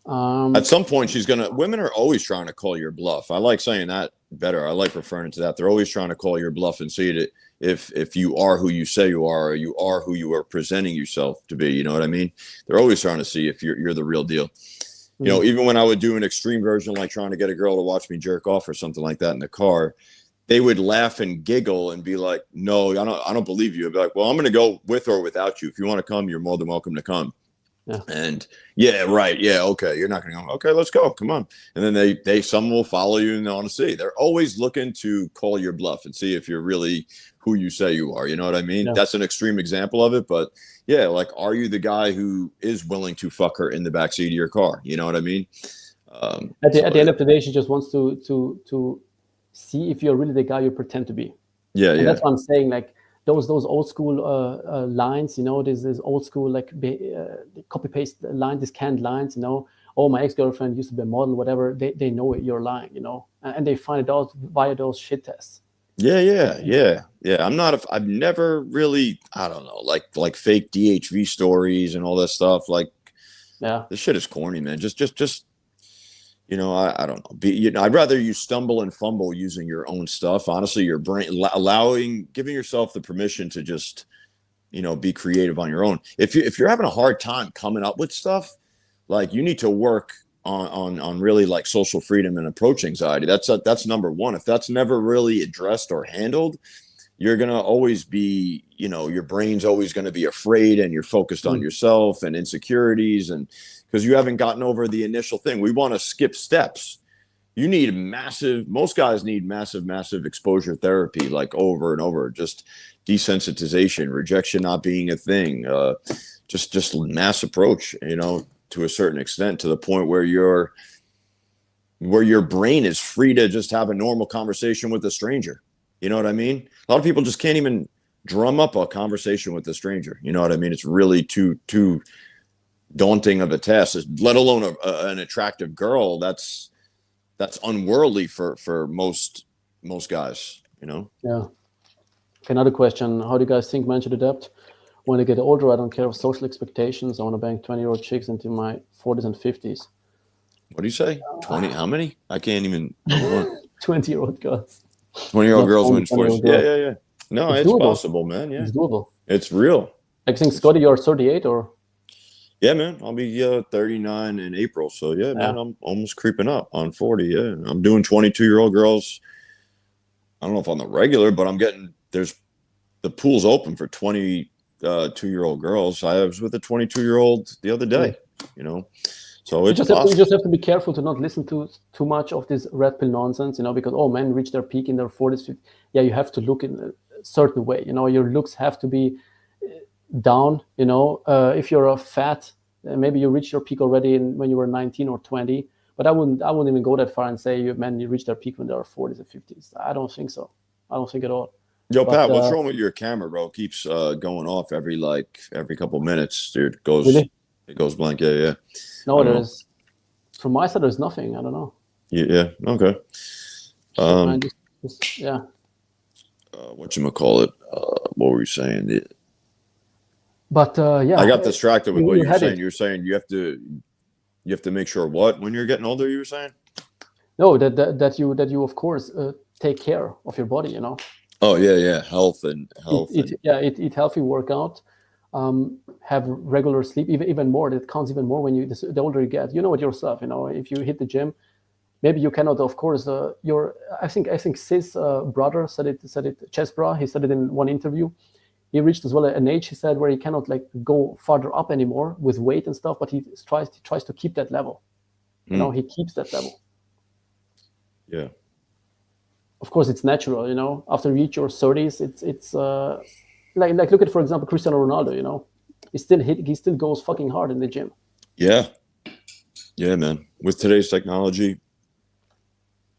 At some point, women are always trying to call your bluff. I like saying that better. I like referring to that. They're always trying to call your bluff and see that if you are who you say you are, or you are who you are presenting yourself to be. You know what I mean? They're always trying to see if you're the real deal. You know, even when I would do an extreme version, like trying to get a girl to watch me jerk off or something like that in the car, they would laugh and giggle and be like, "No, I don't believe you." I'd be like, "Well, I'm going to go with or without you. If you want to come, you're more than welcome to come." Yeah. And okay, you're not going to go. Okay, let's go. Come on. And then some will follow you and they want to see. They're always looking to call your bluff and see if you're really who you say you are. You know what I mean? Yeah. That's an extreme example of it, but yeah, like, are you the guy who is willing to fuck her in the backseat of your car? You know what I mean? At the end of the day, she just wants to see if you're really the guy you pretend to be. And that's what I'm saying. Like those old school lines, you know, this old school like copy paste line, these canned lines, you know. Oh, my ex-girlfriend used to be a model, whatever. They know it, you're lying, you know, and they find it out via those shit tests. Yeah. I've never really, I don't know, like fake DHV stories and all that stuff. Like, this shit is corny, man. Just, you know, I don't know. I'd rather you stumble and fumble using your own stuff. Honestly, your brain, giving yourself the permission to just, you know, be creative on your own. If you're having a hard time coming up with stuff, like, you need to work on really like social freedom and approach anxiety. That's number one. If that's never really addressed or handled, you're going to always be, you know, your brain's always going to be afraid and you're focused on yourself and insecurities, and because you haven't gotten over the initial thing. We want to skip steps. You need most guys need massive exposure therapy, like over and over, just desensitization, rejection not being a thing, just mass approach, you know, to a certain extent, to the point where your brain is free to just have a normal conversation with a stranger. You know what I mean? A lot of people just can't even drum up a conversation with a stranger. You know what I mean? It's really too daunting of a task, let alone an attractive girl. That's unworldly for most guys, you know? Yeah. Another question. How do you guys think men should adapt when they get older? I don't care of social expectations. I want to bang 20-year-old chicks into my 40s and 50s. What do you say? 20? How many? I can't even. 20-year-old girls. 20-year-old girls win 40s. Yeah. No, it's possible, man. Yeah. It's doable. It's real. I think, Scotty, you're 38 or? Yeah, man. I'll be 39 in April. So, yeah, man, I'm almost creeping up on 40. Yeah. I'm doing 22-year-old girls. I don't know if on the regular, but the pool's open for 22-year-old girls. I was with a 22-year-old the other day, you know. So you just have to be careful to not listen to too much of this red pill nonsense, you know, because men reach their peak in their 40s, 50s. Yeah, you have to look in a certain way, you know. Your looks have to be down, you know. If you're a fat, maybe you reached your peak already when you were 19 or 20. But I wouldn't even go that far and say you reach their peak when they are 40s and 50s. I don't think so. I don't think at all. Yo, Pat, what's wrong with your camera, bro? It keeps going off every couple minutes, dude. It goes blank. Yeah. No, there's from my side. There's nothing. I don't know. Yeah. Okay. Yeah. Whatchamacallit? What were you saying? But yeah, I got distracted with what you were saying. You're saying you have to make sure what when you're getting older. You were saying? No, that you of course take care of your body. You know. Oh yeah, health. Eat healthy, work out, have regular sleep. Even more. That counts even more when the older you get. You know it yourself. You know, if you hit the gym, maybe you cannot. Of course, I think Sis brother said it. Chess Bra. He said it in one interview. He reached as well an age, he said, where he cannot like go farther up anymore with weight and stuff, but he tries to keep that level. You know, he keeps that level. Yeah. Of course, it's natural. You know, after you reach your 30s, it's like look at, for example, Cristiano Ronaldo. You know, he still goes fucking hard in the gym. Yeah, man. With today's technology,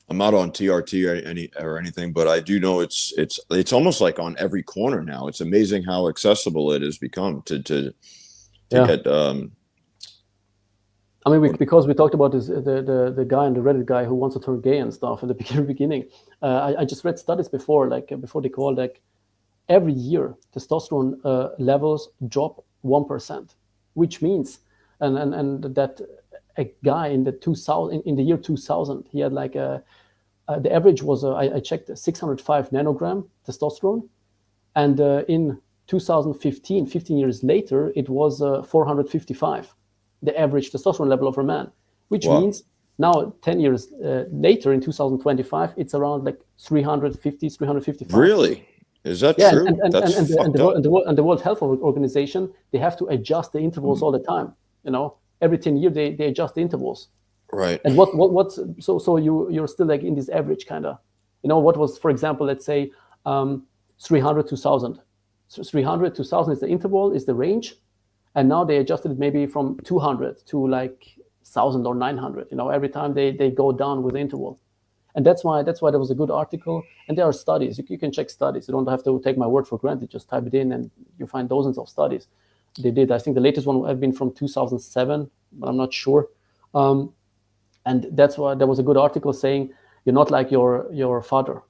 I'm not on TRT or anything, but I do know it's almost like on every corner now. It's amazing how accessible it has become to get. I mean, because we talked about this, the guy and the Reddit guy who wants to turn gay and stuff in the beginning. I just read studies before, before they call, every year testosterone levels drop 1%, which means and that a guy in the 2000 in the year 2000 he had the average was I checked 605 nanogram testosterone, and in 2015, 15 years later, it was 455, the average testosterone level of a man, which means now 10 years later in 2025, it's around 350, 355. Really? Is that true? That's fucked up. And the World Health Organization, they have to adjust the intervals all the time. Every 10 years they adjust the intervals. Right. And what's so you're still in this average kind of, what was, for example, let's say 300 to 1000. So 300 to 1000 is the interval, is the range, and now they adjusted it maybe from 200 to 1000 or 900. Every time they go down with the interval. And that's why there was a good article, and there are studies. You can check studies. You don't have to take my word for granted. Just type it in, and you find dozens of studies. They did. I think the latest one have been from 2007, but I'm not sure. And that's why there was a good article saying you're not like your father.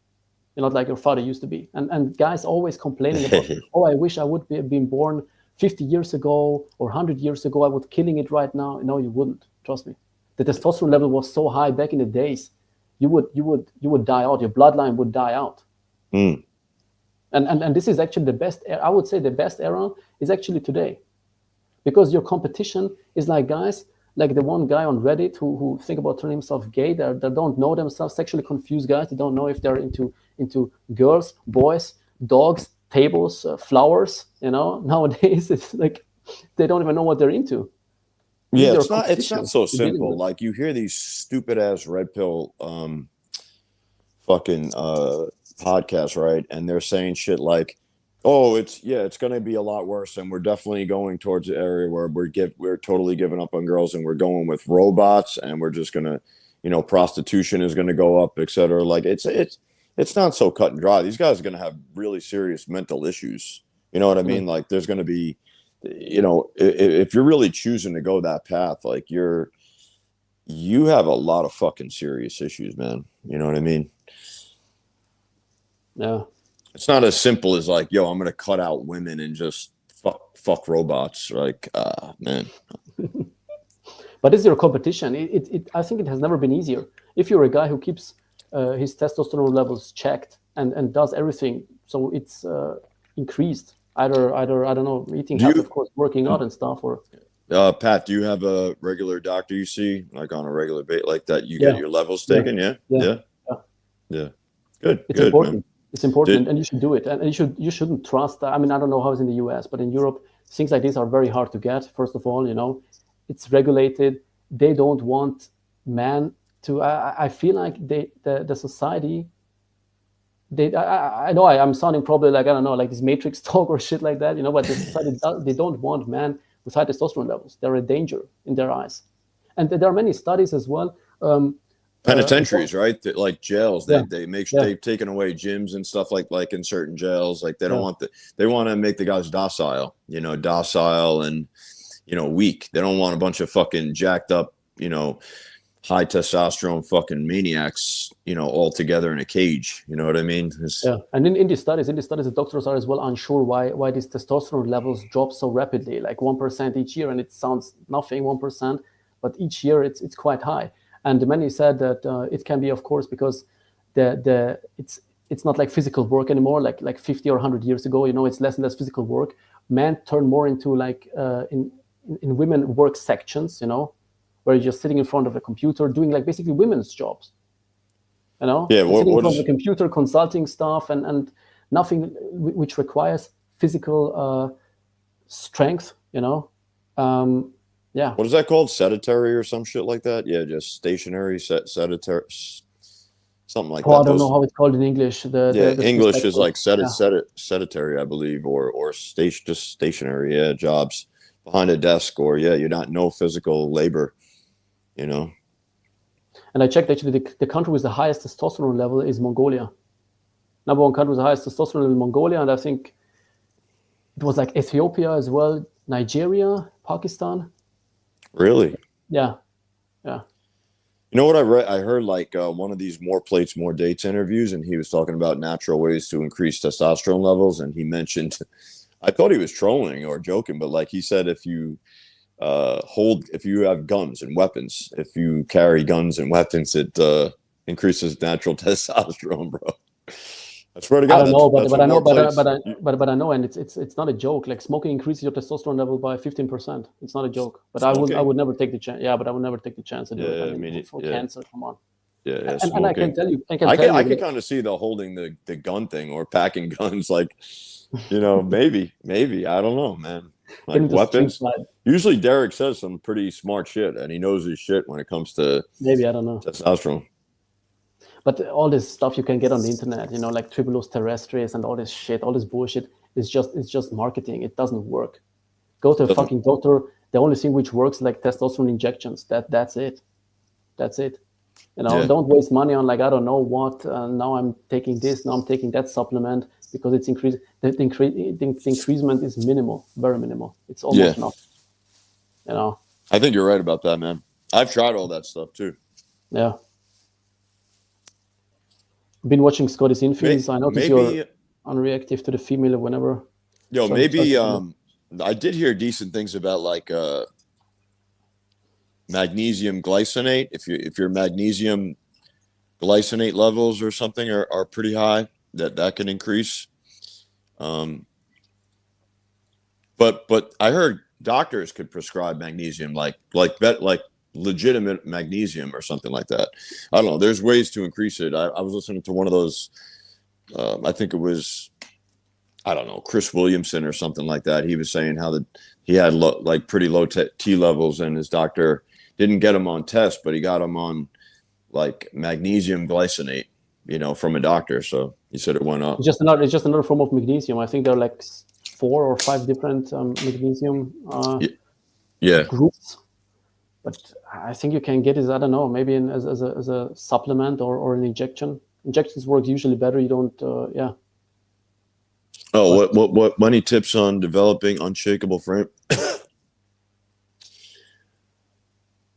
You're not like your father used to be. And guys always complaining about, oh, I wish I would have been born 50 years ago or 100 years ago. I would killing it right now. No, you wouldn't. Trust me. The testosterone level was so high back in the days. You would die out. Your bloodline would die out. And this is actually the best. I would say the best era is actually today, because your competition is guys like the one guy on Reddit who think about turning himself gay. They don't know themselves, sexually confused guys. They don't know if they're into girls, boys, dogs, tables, flowers. Nowadays it's they don't even know what they're into. Yeah, it's not so simple. You hear these stupid ass red pill fucking podcasts, right? And they're saying shit like, oh, it's going to be a lot worse, and we're definitely going towards the area where we're totally giving up on girls, and we're going with robots, and we're just going to, prostitution is going to go up, etc. It's not so cut and dry. These guys are going to have really serious mental issues. You know what I mean? There's going to be, if you're really choosing to go that path, you have a lot of fucking serious issues, man. You know what I mean? Yeah. It's not as simple as yo, I'm going to cut out women and just fuck robots. Man. But it's your competition. I think it has never been easier. If you're a guy who keeps his testosterone levels checked and does everything, so it's increased. Either I don't know, eating healthy, of course, working out and stuff, or. Pat, do you have a regular doctor you see on a regular basis that you get your levels taken? Yeah. Good. It's important. Man. It's important, and you should do it. And you shouldn't trust. I mean, I don't know how it's in the US, but in Europe, things like this are very hard to get. First of all, it's regulated. They don't want men to. I feel like the society. I know I'm sounding probably I don't know, this Matrix talk or shit like that, but the society they don't want men with high testosterone levels. They're a danger in their eyes, and there are many studies as well. Penitentiaries, right? Jails. They've taken away gyms and stuff like in certain jails. They don't want they want to make the guys docile, docile and weak. They don't want a bunch of fucking jacked up, high testosterone fucking maniacs, all together in a cage. You know what I mean? And in these studies, the doctors are as well unsure why these testosterone levels drop so rapidly, 1% each year, and it sounds nothing, 1%, but each year it's quite high. And many said that it can be, of course, because it's not like physical work anymore, like 50 or 100 years ago. It's less and less physical work. Men turn more into in women work sections, where you're just sitting in front of a computer doing basically women's jobs. Yeah, sitting in front of a computer, consulting stuff, and nothing which requires physical strength. Yeah. What is that called? Sedentary or some shit like that? Yeah, just stationary, sedentary, something like that. I don't know how it's called in English. English is sedentary, I believe, or just stationary. Yeah, jobs behind a desk, or you're not no physical labor. And I checked actually the country with the highest testosterone level is Mongolia. Number one country with the highest testosterone level is Mongolia, and I think it was Ethiopia as well. Nigeria, Pakistan. Really? Yeah, yeah. You know what I read? I heard like one of these more plates, more dates interviews, and he was talking about natural ways to increase testosterone levels, and he mentioned, I thought he was trolling or joking, but like he said, if you if you have guns and weapons, if you carry guns and weapons, it increases natural testosterone, bro. I swear to I God, don't know, that's but what I know, more plates. but I know, and it's not a joke. Like smoking increases your testosterone level by 15%. It's not a joke. But I Smoking? would never take the chance. Yeah, but I would never take the chance to do it. I Yeah, I mean, mean, for yeah, cancer, come on. yeah, And I can smoking. tell you, I could kind of see the holding the gun thing or packing guns, like, maybe I don't know, man. get Like into street weapons. fight. Usually, Derek says some pretty smart shit, and he knows his shit when it comes to Maybe I don't know. testosterone. But all this stuff you can get on the internet, like tribulus terrestris and all this shit, all this bullshit, it's just marketing. It doesn't work. Go to a Doesn't. fucking doctor. The only thing which works like testosterone injections. That's it. That's it. Yeah. Don't waste money on like I don't know what. Now I'm taking this. Now I'm taking that supplement because it's increased. The increasement is minimal, very minimal. It's Yeah. almost nothing. I think you're right about that, man. I've tried all that stuff too. Yeah. Been watching Scotty GLL. I notice you're Maybe, unreactive to the female whenever. maybe. I did hear decent things about like magnesium glycinate. If your magnesium glycinate levels or something are pretty high, that can increase. But I heard doctors could prescribe magnesium, like legitimate magnesium or something like that. I don't know. There's ways to increase it. I was listening to one of those. I think it was, I don't know, Chris Williamson or something like that. He was saying how he had pretty low T levels, and his doctor didn't get him on test, but he got him on like magnesium glycinate, from a doctor. So he said it went up. It's just another form of magnesium. I think there are like 4 or 5 different magnesium groups. But I think you can get it. I don't know, maybe as a supplement or an injection. Injections work usually better. You don't. Yeah. Oh, what money tips on developing unshakable frame?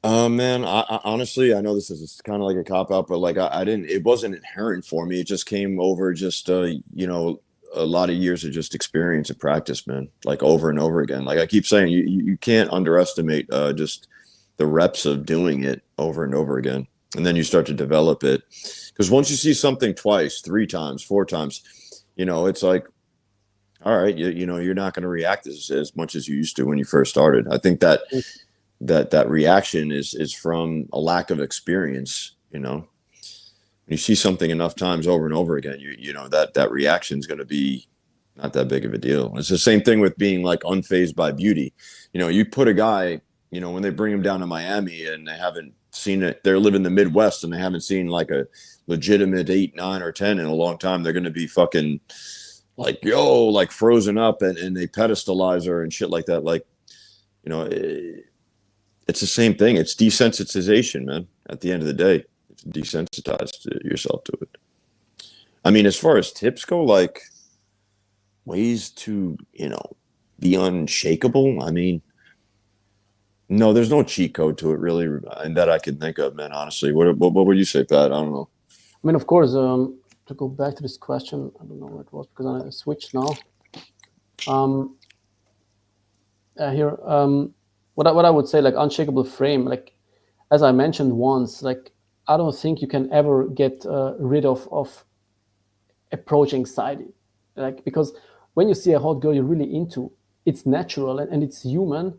Man, I honestly, I know this is kind of like a cop out, but like I didn't. It wasn't inherent for me. It just came over just a lot of years of just experience and practice, man. Like over and over again. Like I keep saying, you can't underestimate just the reps of doing it over and over again, and then you start to develop it. Because once you see something twice, 3 times, 4 times, it's like, all right, you're not going to react as much as you used to when you first started. I think that reaction is from a lack of experience. When you see something enough times over and over again, that reaction is going to be not that big of a deal. It's the same thing with being like unfazed by beauty. You put a guy, when they bring him down to Miami and they haven't seen it, they're living in the Midwest and they haven't seen like a legitimate 8, 9, or 10 in a long time. They're going to be fucking like, like frozen up and they pedestalize her and shit like that. Like, it's the same thing. It's desensitization, man. At the end of the day, it's desensitized yourself to it. I mean, as far as tips go, like ways to, be unshakable. I mean, no, there's no cheat code to it really, and that I can think of, man. Honestly, what would you say, Pat? I don't know. I mean, of course, to go back to this question, I don't know what it was because I switched now. Here, what I would say, like unshakable frame, like as I mentioned once, like I don't think you can ever get rid of approach anxiety, like because when you see a hot girl you're really into, it's natural and it's human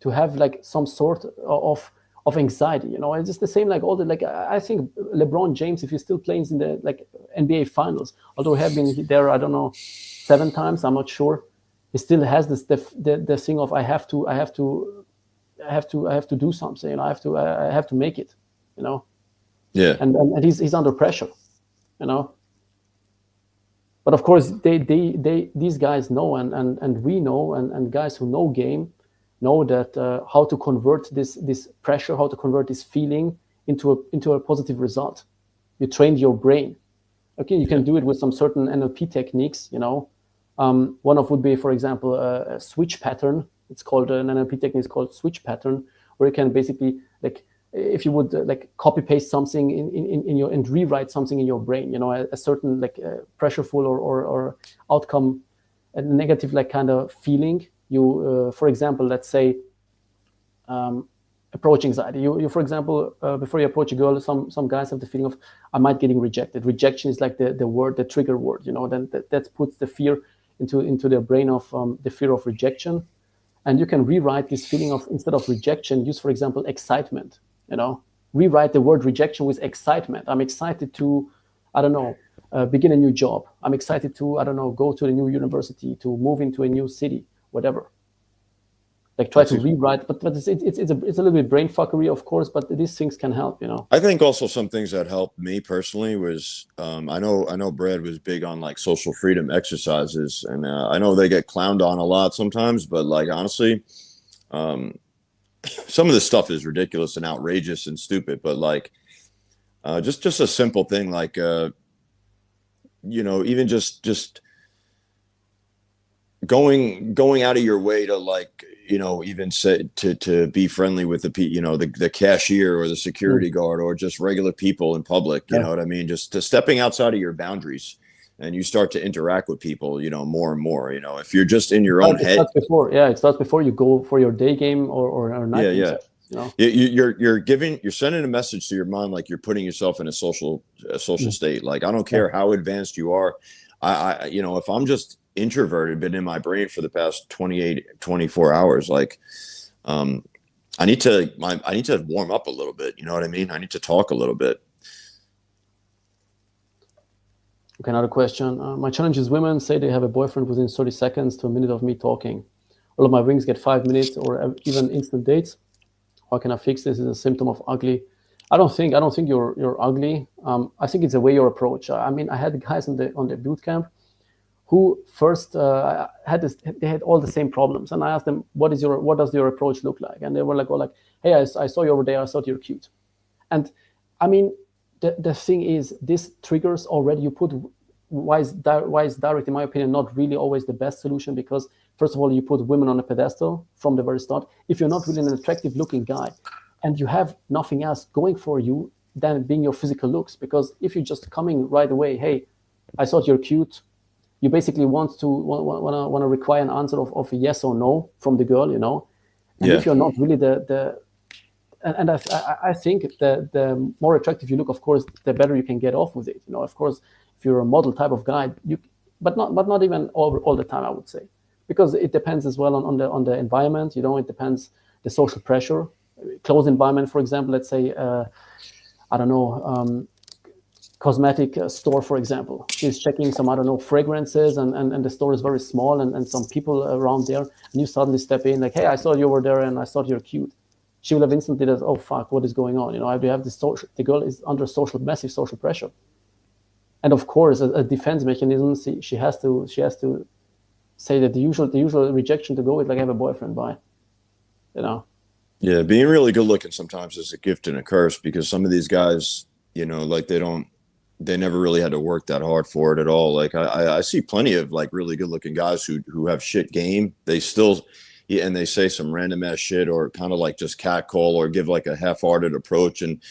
to have like some sort of anxiety. It's just the same like all the like I think LeBron James, if he still plays in the like NBA finals, although he have been there, I don't know, 7 times, I'm not sure, he still has this the thing of I have to do something. I have to make it. Yeah. And he's under pressure. But of course, these guys know, and we know, and guys who know game know that how to convert this pressure, how to convert this feeling into a positive result. You trained your brain. Okay, you can do it with some certain NLP techniques. One of would be, for example, a switch pattern. It's called an NLP technique. It's called switch pattern, where you can basically like if you would like copy paste something in your and rewrite something in your brain, you know, a certain like pressureful or outcome, a negative like kind of feeling. You, for example, let's say approach anxiety. You for example, before you approach a girl, some guys have the feeling of I might getting rejected. Rejection is like the word, the trigger word, you know. Then that puts the fear into their brain of the fear of rejection. And you can rewrite this feeling of, instead of rejection, use, for example, excitement, you know, rewrite the word rejection with excitement. I'm excited to, I don't know, begin a new job. I'm excited to, I don't know, go to a new university, to move into a new city, whatever. Like try to rewrite, but it's a little bit brain fuckery, of course, but these things can help, you know. I think also some things that helped me personally was I know Brad was big on like social freedom exercises, and I know they get clowned on a lot sometimes, but like honestly, some of this stuff is ridiculous and outrageous and stupid, but like just a simple thing like you know, even just going out of your way to like, you know, even say to be friendly with you know, the cashier or the security guard or just regular people in public, you know what I mean? Just to stepping outside of your boundaries, and you start to interact with people, you know, more and more. You know, if you're just in your own head, it starts before you go for your day game or night game session, you know? You're sending a message to your mind, like you're putting yourself in a social state. Like I don't care how advanced you are. I you know, if I'm just introverted, been in my brain for the past 24 hours, like I need to warm up a little bit, you know what I mean? I need to talk a little bit. Okay, another question. My challenge is women say they have a boyfriend within 30 seconds to a minute of me talking. All of my rings get 5 minutes or even instant dates. How can I fix this? Is a symptom of ugly. I don't think you're ugly. I think it's the way you approach. I mean, I had guys on the boot camp who first they had all the same problems, and I asked them, what does your approach look like? And they were like, oh, like, hey, I saw you over there, I thought you're cute. And I mean, the thing is, this triggers already. You put wise direct, in my opinion, not really always the best solution, because first of all, you put women on a pedestal from the very start. If you're not really an attractive looking guy and you have nothing else going for you than being your physical looks, because if you're just coming right away, hey, I thought you're cute, you basically want to require an answer of a yes or no from the girl, you know. And if you're not really and I think the more attractive you look, of course, the better you can get off with it, you know. Of course, if you're a model type of guy, but not even all the time, I would say, because it depends as well on the environment, you know. It depends the social pressure, closed environment, for example. Let's say I don't know. Cosmetic store, for example. She's checking some, I don't know, fragrances, and the store is very small, and some people around there, and you suddenly step in like, hey, I saw you over there and I thought you're cute. She will have instantly said, oh fuck, what is going on? You know, I have this the girl is under massive social pressure. And of course, a defense mechanism, she has to say that the usual rejection to go with, like, I have a boyfriend, bye. You know? Yeah, being really good looking sometimes is a gift and a curse, because some of these guys, you know, like they never really had to work that hard for it at all. Like I see plenty of like really good looking guys who have shit game. They still, and they say some random ass shit, or kind of like just catcall, or give like a half-hearted approach. And,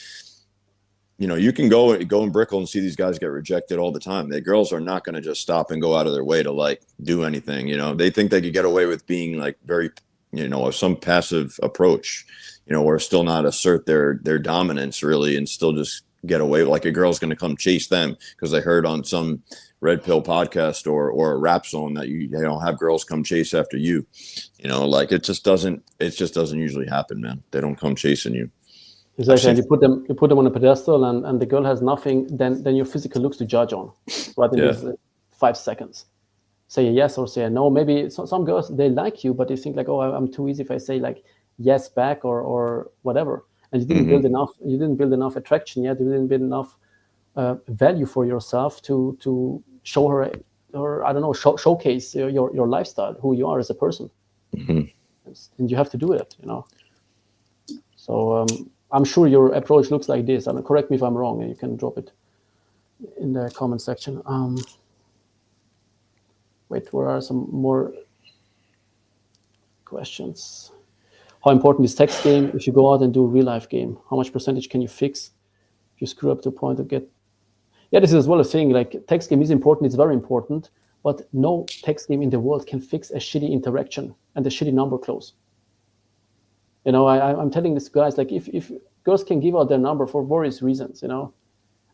you know, you can go and Brickell and see these guys get rejected all the time. The girls are not going to just stop and go out of their way to like do anything. You know, they think they could get away with being like very, you know, some passive approach, you know, or still not assert their dominance really, and still just get away. Like a girl's going to come chase them because they heard on some red pill podcast or a rap song that you know, have girls come chase after you. You know, like it just doesn't usually happen, man. They don't come chasing you. Exactly. And you put them on a pedestal, and the girl has nothing then your physical looks to judge on, right? In these 5 seconds. Say a yes or say a no. Maybe some girls, they like you, but they think like, oh, I'm too easy if I say like yes back or whatever. And you didn't build enough. You didn't build enough attraction yet. You didn't build enough value for yourself to show her, or I don't know, showcase your lifestyle, who you are as a person. And you have to do it, you know. So I'm sure your approach looks like this. I mean, correct me if I'm wrong, and you can drop it in the comment section. Wait, where are some more questions. How important is text game if you go out and do a real life game? How much percentage can you fix if you screw up to a point to get? Yeah, this is as well a thing. Like text game is important. It's very important, but no text game in the world can fix a shitty interaction and a shitty number close. You know, I'm telling these guys, like if girls can give out their number for various reasons, you know,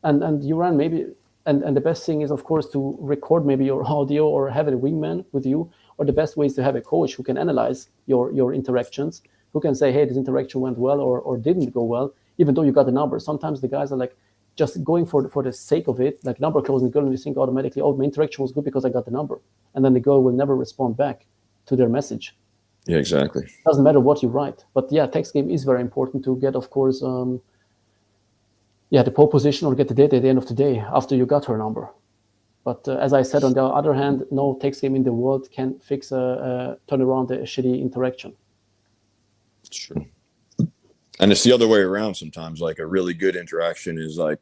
and you run maybe, and the best thing is of course to record maybe your audio or have a wingman with you, or the best way is to have a coach who can analyze your interactions, who can say, hey, this interaction went well or didn't go well, even though you got the number. Sometimes the guys are like just going for the sake of it, like number closing the girl, and you think automatically, oh, my interaction was good because I got the number, and then the girl will never respond back to their message. Yeah, exactly. Doesn't matter what you write, but yeah, text game is very important to get, of course, the pole position or get the data at the end of the day after you got her number. But as I said, on the other hand, no text game in the world can fix turn around a shitty interaction. It's true. And it's the other way around sometimes. Like a really good interaction is like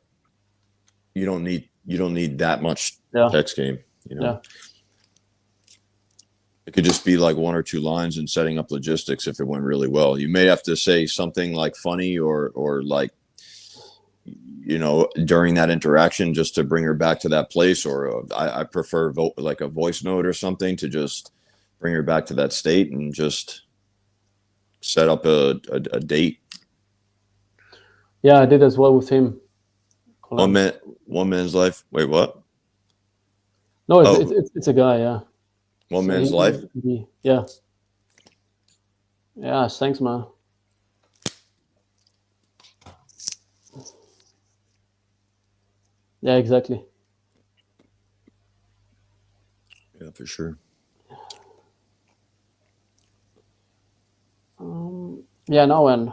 you don't need that much text game, you know. Yeah. It could just be like 1 or 2 lines and setting up logistics if it went really well. You may have to say something like funny or like, you know, during that interaction just to bring her back to that place. Or I prefer like a voice note or something to just bring her back to that state and just set up a date. Yeah, I did as well with him. One man's life. Wait, what? No, it's a guy. Yeah. One man's life. Yeah. Yeah. Thanks, man. Yeah, exactly. Yeah, for sure. Yeah, no, and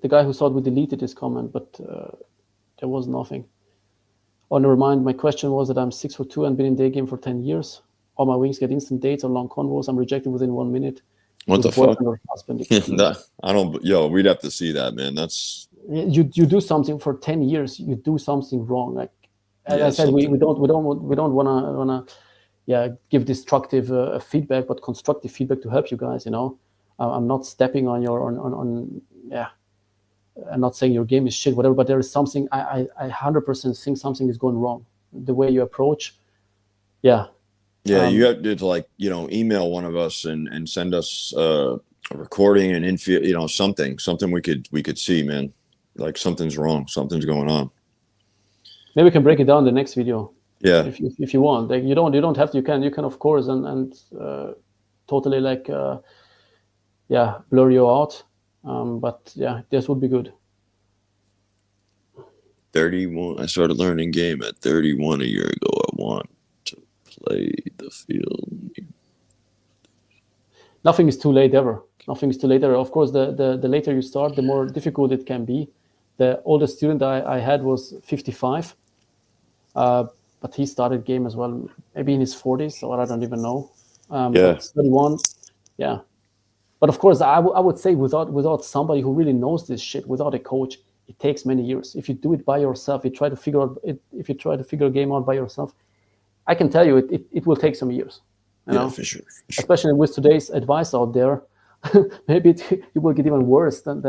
the guy who thought we deleted his comment, but there was nothing. Oh, never mind. My question was that I'm 6'2" and been in day game for 10 years. All my wings get instant dates or long convos. I'm rejected within 1 minute. What the fuck? I don't. Yo, we'd have to see that, man. That's you do something for 10 years. You do something wrong. Like as I said, we don't wanna give destructive feedback, but constructive feedback to help you guys. You know, I'm not stepping on your I'm not saying your game is shit, whatever. But there is something I 100% think something is going wrong. The way you approach, yeah. Yeah, you have to like, you know, email one of us and send us a recording and you know, something we could see, man. Like something's wrong, something's going on. Maybe we can break it down in the next video. Yeah, if you want, like you don't have to. You can of course and totally like blur you out. But yeah, this would be good. 31. I started learning game at 31 a year ago. I want to play the field. Nothing is too late ever. Nothing is too late ever. Of course, the later you start, the more difficult it can be. The oldest student I had was 55, but he started game as well, maybe in his 40s, or I don't even know. But 31, yeah. But of course, I would say without somebody who really knows this shit, without a coach, it takes many years. If you do it by yourself, if you try to figure a game out by yourself, I can tell you it will take some years. You know? For sure. Especially with today's advice out there, maybe it will get even worse than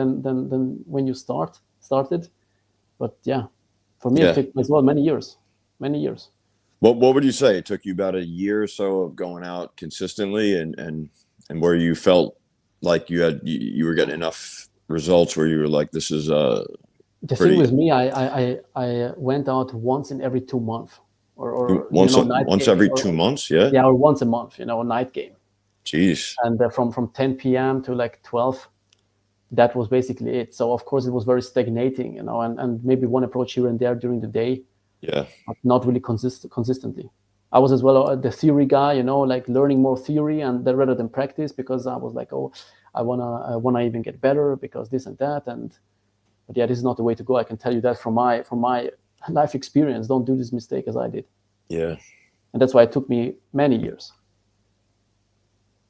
when you started. But yeah, for me, it took as well many years. What would you say? It took you about a year or so of going out consistently and where you felt like you were getting enough results where you were like, this is the thing with me, I went out once in every 2 months. Or once every 2 months, or once a month, a night game. Jeez. And from 10 p.m. to like 12, that was basically it. So of course it was very stagnating, and maybe one approach here and there during the day. Yeah. But not really consistently. I was as well the theory guy, like learning more theory and rather than practice, because I was like, oh, I wanna even get better because this and that. But yeah, this is not the way to go. I can tell you that from my life experience. Don't do this mistake as I did. Yeah. And that's why it took me many years.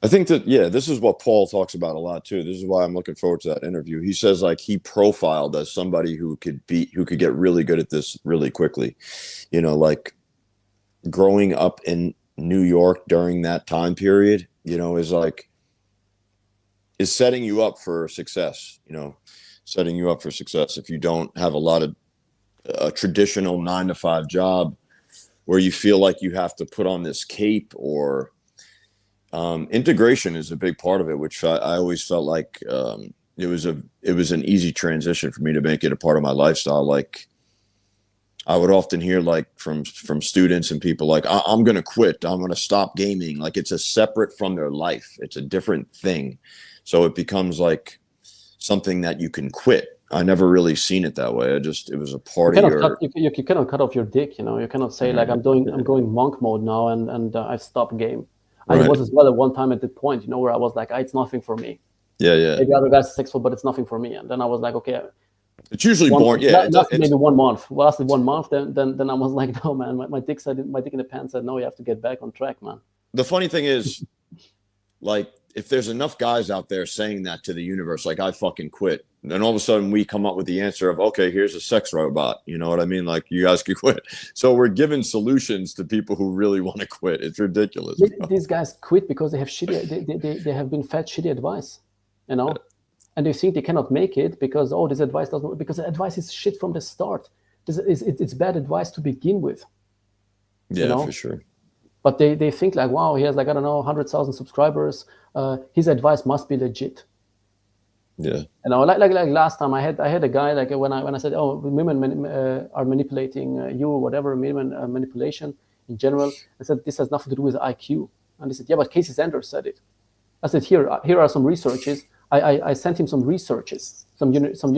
I think that, this is what Paul talks about a lot too. This is why I'm looking forward to that interview. He says like he profiled as somebody who could get really good at this really quickly. Like growing up in New York during that time period, is like is setting you up for success. You know, setting you up for success if you don't have a lot of a traditional 9-to-5 job where you feel like you have to put on this cape, or integration is a big part of it, which I always felt like it was an easy transition for me to make it a part of my lifestyle. Like I would often hear like from students and people like, I'm going to quit. I'm going to stop gaming. Like it's a separate from their life. It's a different thing. So it becomes like something that you can quit. I never really seen it that way. It was a part of your. You cannot cut off your dick. You know, you cannot say like I'm going monk mode now and I've stopped game. And it was as well at one time at that point, you know, where I was like, it's nothing for me. Yeah. Maybe other guys are successful, but it's nothing for me. And then I was like, okay. It's usually boring. Yeah, maybe 1 month. Well, lasted 1 month. Then I was like, no, man, my dick in the pants said, no, you have to get back on track, man. The funny thing is, like, if there's enough guys out there saying that to the universe, like I fucking quit, then all of a sudden we come up with the answer of, okay, here's a sex robot. You know what I mean? Like you guys can quit. So we're giving solutions to people who really want to quit. It's ridiculous. These guys quit because they have shitty. They have been fed shitty advice, you know, and they think they cannot make it because this advice doesn't work, because the advice is shit from the start. It's bad advice to begin with. Yeah, you know? For sure. But they think like, wow, he has like, I don't know, 100,000 subscribers. His advice must be legit. Yeah. You know, like last time I had a guy, like when I said, oh, women are manipulating you or whatever, women manipulation in general. I said, this has nothing to do with IQ. And he said, yeah, but Casey Sanders said it. I said, here are some researches. I sent him some researches, some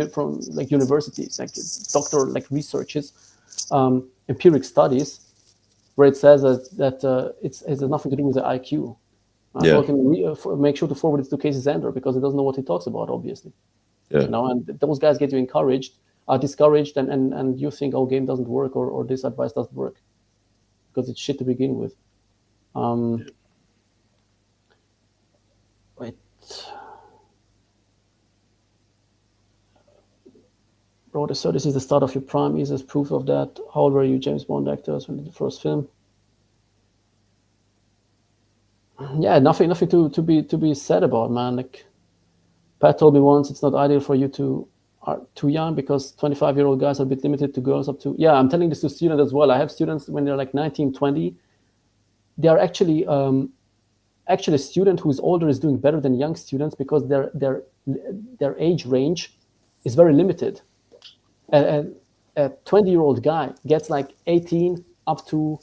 from like universities, like doctor like researches, empiric studies, where it says that it has nothing to do with the IQ. I told him make sure to forward it to Casey Zander because he doesn't know what he talks about, obviously. Yeah. You know, and those guys get you discouraged, and you think, oh, game doesn't work or this advice doesn't work because it's shit to begin with. Wait. Bro, so this is the start of your prime. Is this proof of that? How old were you, James Bond actors, when you did the first film? Yeah, nothing to be said about, man. Like Pat told me once, it's not ideal for you to are too young because 25-year-old guys are a bit limited to girls up to. Yeah, I'm telling this to students as well. I have students when they're like 19, 20. They are actually a student who is older is doing better than young students because their age range is very limited. A 20-year-old guy gets like 18 up to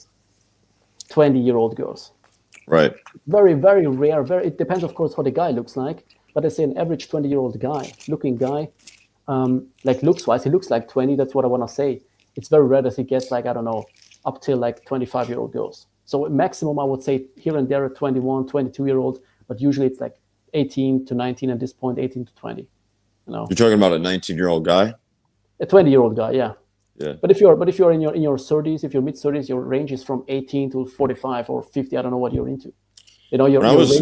20-year-old girls. Right. Very, very rare. It depends, of course, how the guy looks like. But I say an average 20-year-old looking guy, like looks-wise, he looks like 20. That's what I want to say. It's very rare that he gets like, I don't know, up till like 25-year-old girls. So maximum, I would say here and there, a 21, 22-year-old. But usually it's like 18 to 19 at this point, 18 to 20. You know. You're talking about a 19-year-old guy? A 20-year-old guy, yeah. Yeah. But if you're in your 30s, if you're mid-30s, your range is from 18 to 45 or 50. I don't know what you're into. You know, when I was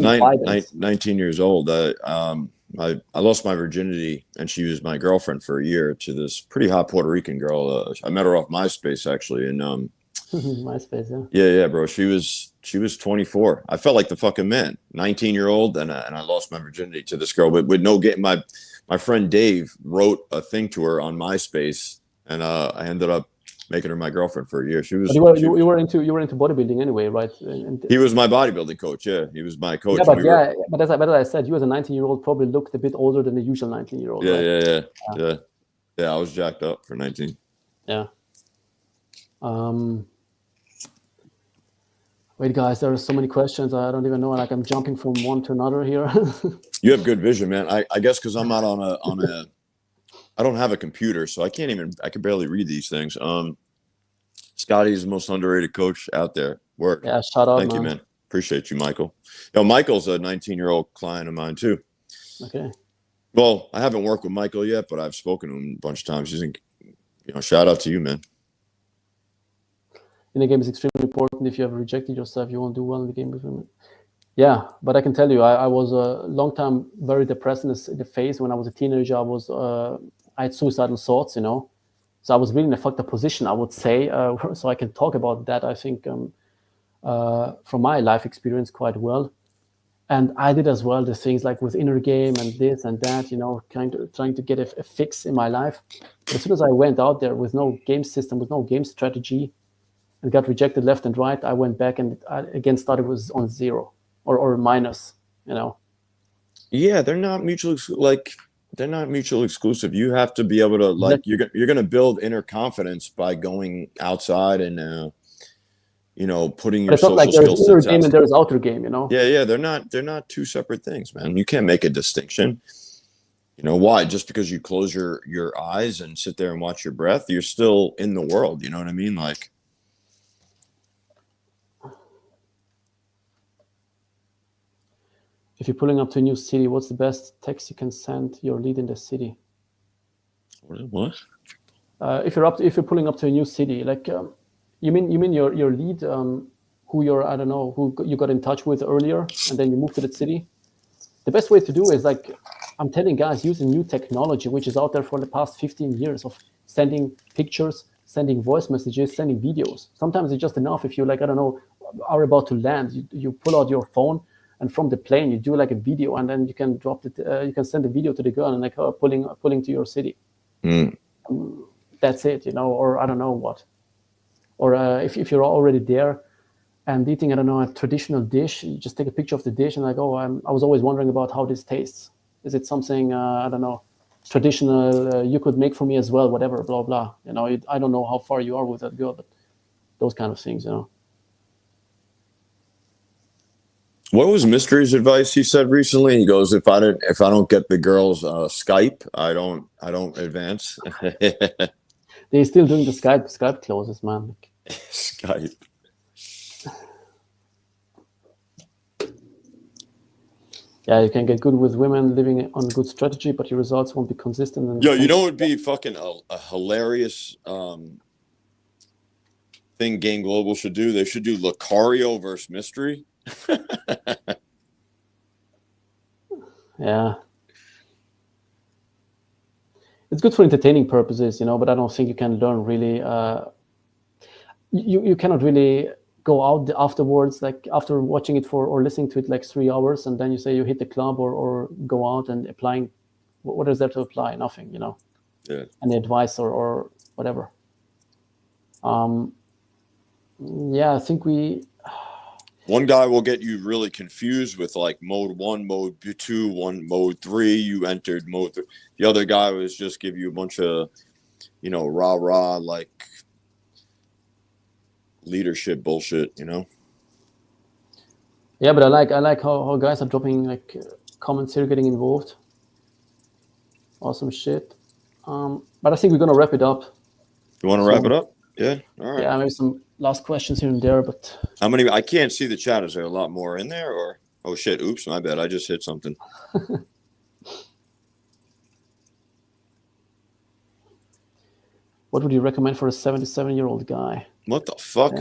19 years old, I lost my virginity, and she was my girlfriend for a year to this pretty hot Puerto Rican girl. I met her off MySpace actually, and MySpace, yeah. Yeah, bro. She was 24. I felt like the fucking man. 19-year-old, and I lost my virginity to this girl, but with no getting my friend Dave wrote a thing to her on MySpace. And I ended up making her my girlfriend for a year. She was. But you were into bodybuilding anyway, right? He was my bodybuilding coach. Yeah, he was my coach. Yeah, but as I said, you as a 19-year-old probably looked a bit older than the usual 19-year-old. Yeah, right? Yeah. I was jacked up for 19. Yeah. Wait, guys, there are so many questions. I don't even know. Like I'm jumping from one to another here. You have good vision, man. I guess because I'm not on a. I don't have a computer, so I can barely read these things. Scotty is the most underrated coach out there. Work. Yeah, shout out. Thank you, man. Appreciate you, Michael. Michael's a 19-year-old client of mine too. Okay. Well, I haven't worked with Michael yet, but I've spoken to him a bunch of times. Shout out to you, man. In the game is extremely important. If you have rejected yourself, you won't do well in the game with him. Yeah, but I can tell you, I was a long time very depressed in the phase. When I was a teenager, I had suicidal thoughts, you know. So I was really in a fucked up position, I would say. So I can talk about that, I think, from my life experience quite well. And I did as well the things like with inner game and this and that, kind of trying to get a fix in my life. But as soon as I went out there with no game system, with no game strategy, and got rejected left and right, I went back and I again started was on zero or minus. Yeah, they're not they're not mutually exclusive. You have to be able to Exactly. you're going to build inner confidence by going outside and putting But your it's not like social there's skills to inner the game and test. there's outer game. Yeah, they're not two separate things, man. You can't make a distinction. Why? Just because you close your eyes and sit there and watch your breath, you're still in the world. You know what I mean? Like, If you're pulling up to a new city, what's the best text you can send your lead in the city? what? If you're pulling up to a new city, like you mean your lead, who I don't know, who you got in touch with earlier, and then you moved to that city. The best way to do is like I'm telling guys, using new technology, which is out there for the past 15 years of sending pictures, sending voice messages, sending videos. Sometimes it's just enough if you like, I don't know, are about to land, you pull out your phone and from the plane you do like a video, and then you can drop it. You can send a video to the girl and like pulling to your city. Mm. That's it, or I don't know what. Or if you're already there and eating, I don't know, a traditional dish, you just take a picture of the dish and like, oh, I was always wondering about how this tastes. Is it something, I don't know, traditional you could make for me as well, whatever, blah, blah. I don't know how far you are with that girl, but those kind of things. What was Mystery's advice? He said recently. He goes, "If I don't get the girls Skype, I don't advance." They're still doing the Skype closes, man. Skype. Yeah, you can get good with women living on good strategy, but your results won't be consistent. Yo, you know what would be fucking a hilarious thing Game Global should do? They should do Lucario versus Mystery. Yeah. It's good for entertaining purposes, but I don't think you can learn really. You cannot really go out afterwards, like after watching it or listening to it like 3 hours, and then you say you hit the club or go out and applying. What is there to apply? Nothing, Yeah. Any advice or whatever. Yeah, I think one guy will get you really confused with like mode 1, mode 2, mode 3. You entered mode 3. The other guy was just give you a bunch of, rah like leadership bullshit. Yeah, but I like how guys are dropping like comments here, getting involved. Awesome shit. But I think we're gonna wrap it up. You want to wrap it up? Yeah. All right. Yeah, maybe some last questions here and there, but how many? I can't see the chat. Is there a lot more in there, or oh shit? Oops, my bad. I just hit something. What would you recommend for a 77-year-old guy? What the fuck?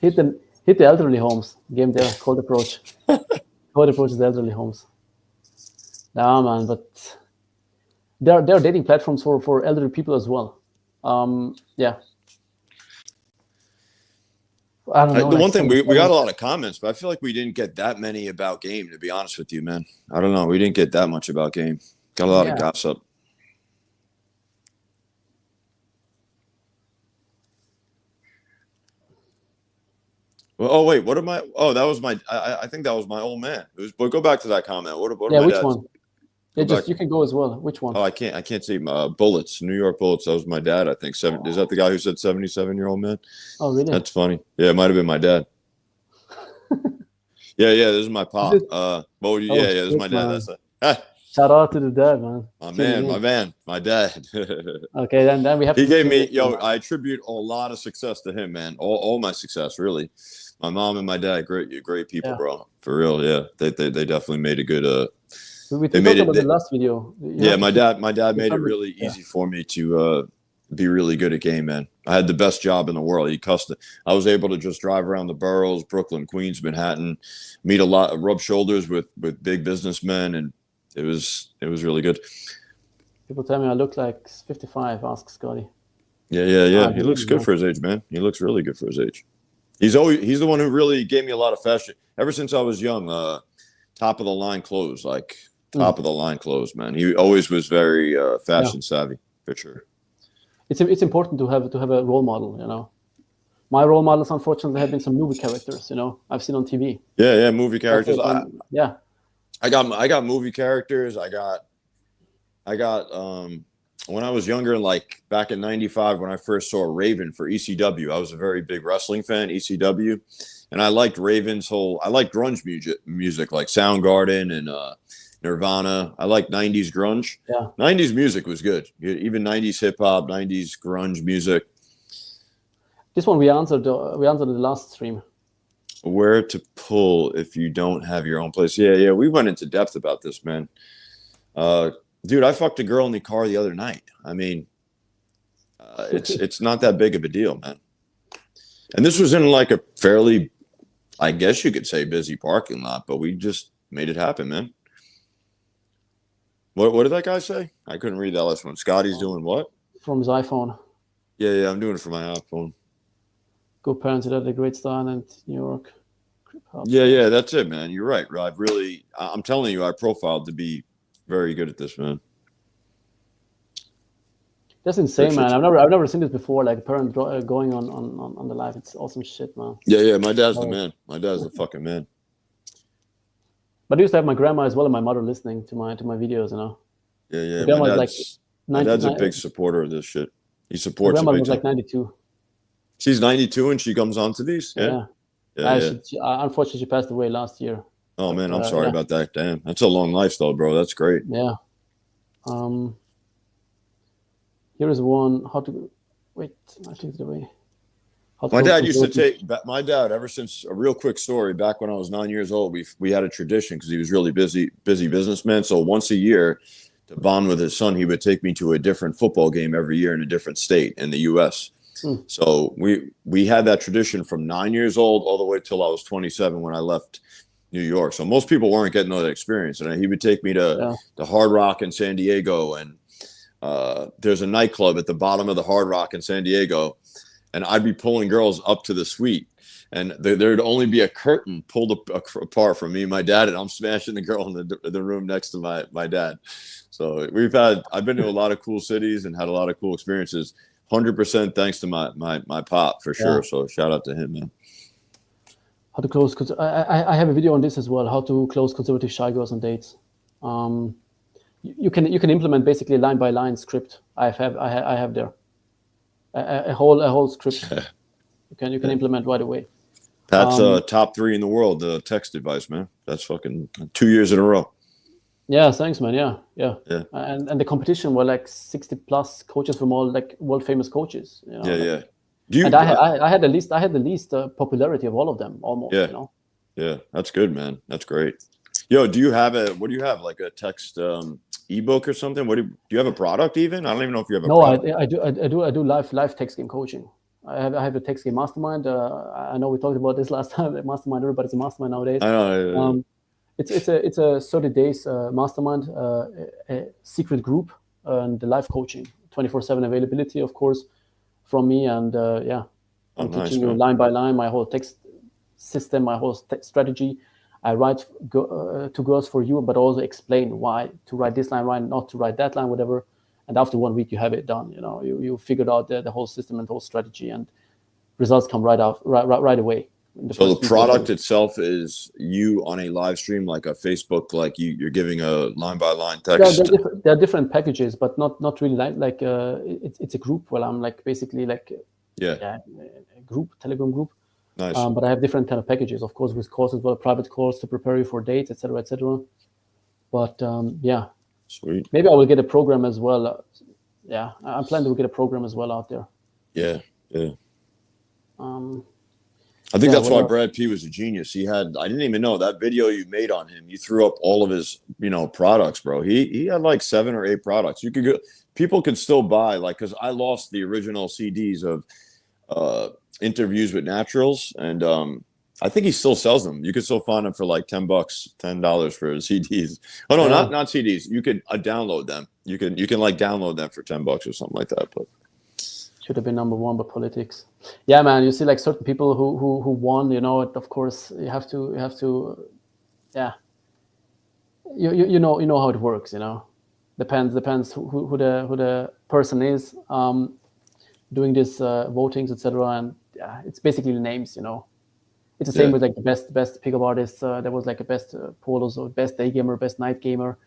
hit the elderly homes. Game there. Cold approach. Cold approach is elderly homes. Nah, man, but there are dating platforms for elderly people as well. Yeah. I don't know. The one thing we got a lot of comments, but I feel like we didn't get that many about game. To be honest with you, man, I don't know. We didn't get that much about game. Got a lot of gossip. Well, oh wait, what am I? Oh, that was my. I think that was my old man. But go back to that comment. What yeah, which one? Yeah, you can go as well. Which one? Oh, I can't see. Bullets, New York Bullets. That was my dad. I think is that the guy who said 77-year-old man? Oh, really? That's funny. Yeah, it might have been my dad. yeah. This is my pop. This is my dad. That's shout out to the dad, man. My dad. Okay, then we have. He gave me. I attribute a lot of success to him, man. All my success, really. My mom and my dad, great people, bro. For real, yeah. They definitely made a good. We talked about the last video. My dad made it really easy for me to be really good at game, man. I had the best job in the world. I was able to just drive around the boroughs, Brooklyn, Queens, Manhattan, meet a lot, rub shoulders with big businessmen, and it was really good. People tell me I look like 55. Ask Scotty. Yeah. He looks good for his age, man. He looks really good for his age. He's the one who really gave me a lot of fashion ever since I was young. Top of the line clothes, like top of the line clothes, man. He always was very fashion savvy, for sure. It's important to have a role model, you know. My role models, unfortunately, have been some movie characters, you know, I've seen on TV. Yeah, movie characters. Yeah. I got movie characters. I got when I was younger, like back in '95, when I first saw Raven for ECW, I was a very big wrestling fan, ECW, and I liked Raven's I liked grunge music like Soundgarden and Nirvana. I liked '90s grunge. Yeah. '90s music was good. Even '90s hip hop, '90s grunge music. This one we answered in the last stream. Where to pull if you don't have your own place? Yeah. We went into depth about this, man. Dude, I fucked a girl in the car the other night. I mean, it's not that big of a deal, man. And this was in like a fairly, I guess you could say, busy parking lot, but we just made it happen, man. What did that guy say? I couldn't read that last one. Scotty's doing what? From his iPhone. Yeah, I'm doing it for my iPhone. Good parents that had a great style in New York. Yeah, that's it, man. You're right. I'm telling you, I profiled to be very good at this, man. That's insane, man. I've never seen this before. Like a parent going on the live. It's awesome shit, man. Yeah. My dad's the man. My dad's the fucking man. But I used to have my grandma as well and my mother listening to my videos, you know. Yeah. My dad's a big supporter of this shit. He supports. My grandma was like 92. She's 92 and she comes on to these. Yeah. Unfortunately, she passed away last year. Oh man, I'm sorry about that. Damn, that's a long lifestyle, bro. That's great. Yeah. Here is one. How to wait? I clicked it away. My dad used to take. My dad, ever since a real quick story. Back when I was 9 years old, we had a tradition because he was really busy businessman. So once a year, to bond with his son, he would take me to a different football game every year in a different state in the U.S. So we had that tradition from 9 years old all the way till I was 27 when I left New York. So most people weren't getting that experience. And he would take me to the Hard Rock in San Diego. And there's a nightclub at the bottom of the Hard Rock in San Diego. And I'd be pulling girls up to the suite. And there'd only be a curtain pulled apart from me and my dad. And I'm smashing the girl in the room next to my dad. So I've been to a lot of cool cities and had a lot of cool experiences. 100% thanks to my pop, for sure. So shout out to him, man. How to close? Because I have a video on this as well. How to close conservative shy girls on dates. You can implement basically line by line script. I have there a whole script. you can implement right away. That's top 3 in the world. The text advice, man. That's fucking 2 years in a row. Yeah, thanks, man. Yeah. And the competition were like 60 plus coaches from all like world famous coaches. You know? Yeah. I had the least popularity of all of them almost. Yeah. You know? Yeah, that's good, man. That's great. Yo, what do you have? Like a text ebook or something? Do you have a product even? I don't even know if you have a product. No, I do live text game coaching. I have a text game mastermind. I know we talked about this last time. Mastermind, everybody's a mastermind nowadays. I know. It's a 30 days mastermind, a secret group, and the live coaching, 24/7 availability, of course, from me. And I'm teaching you line by line my whole text system, my whole strategy. I write to girls for you, but also explain why to write this line, why not to write that line, whatever. And after 1 week, you have it done. You know, you figured out the whole system and the whole strategy, and results come right away. So the product itself is you on a live stream, like a Facebook, like you're giving a line by line text. There are different packages, but not really like it's a group. Well, I'm like basically like a group, Telegram group. Nice. But I have different kind of packages, of course, with courses, well, private course to prepare you for dates, etc., etc. But sweet. Maybe I will get a program as well. I'm planning to get a program as well out there. Yeah. I think that's why Brad P was a genius. I didn't even know that video you made on him. You threw up all of his, products, bro. He had like 7 or 8 products. People could still buy, like, because I lost the original CDs of interviews with naturals, and I think he still sells them. You can still find them for like $10 for CDs. Oh no, not CDs. You could download them. You can like download them for $10 or something like that. But Should have been number one, but politics. Yeah, man. You see, like certain people who won. You know, of course, you have to. Yeah. You know how it works. You know, depends who the person is doing this votings, etc. And yeah, it's basically the names. You know, it's the same with like the best pickup artists. There was like a best polos or best day gamer, best night gamer,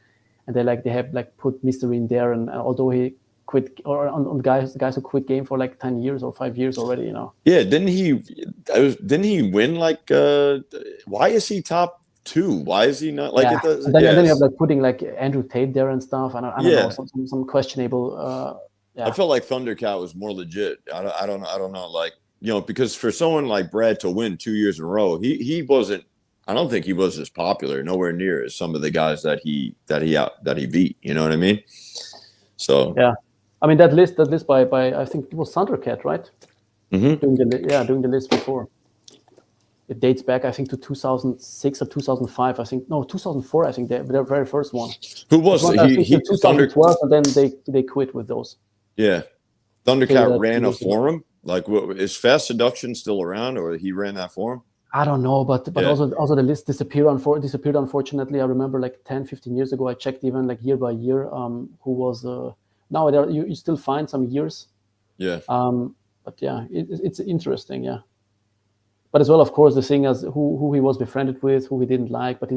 and they have like put Mystery in there. And although he quit, or on guys who quit game for like 10 years or 5 years already, you know. Yeah, didn't he win like why is he top 2? Why is he not like it does? And then you have like putting like Andrew Tate there and stuff. I don't know, some questionable I felt like Thundercat was more legit. I don't know, like, you know, because for someone like Brad to win 2 years in a row, he wasn't, I don't think he was as popular, nowhere near as some of the guys that he beat, you know what I mean? So yeah. I mean, that list by I think it was Thundercat, right? Mm-hmm. Doing the list before. It dates back, I think, to 2006 or 2005. I think 2004. I think their very first one. Who was it? He 2012, and then they quit with those. Yeah, Thundercat ran a forum. Like, is Fast Seduction still around, or he ran that forum? I don't know, but also the list disappeared. Unfortunately, I remember like 10, 15 years ago. I checked even like year by year. Who was now there? You still find some years. Yeah. But yeah, it's interesting. Yeah. But as well, of course, the thing is who he was befriended with, who he didn't like. But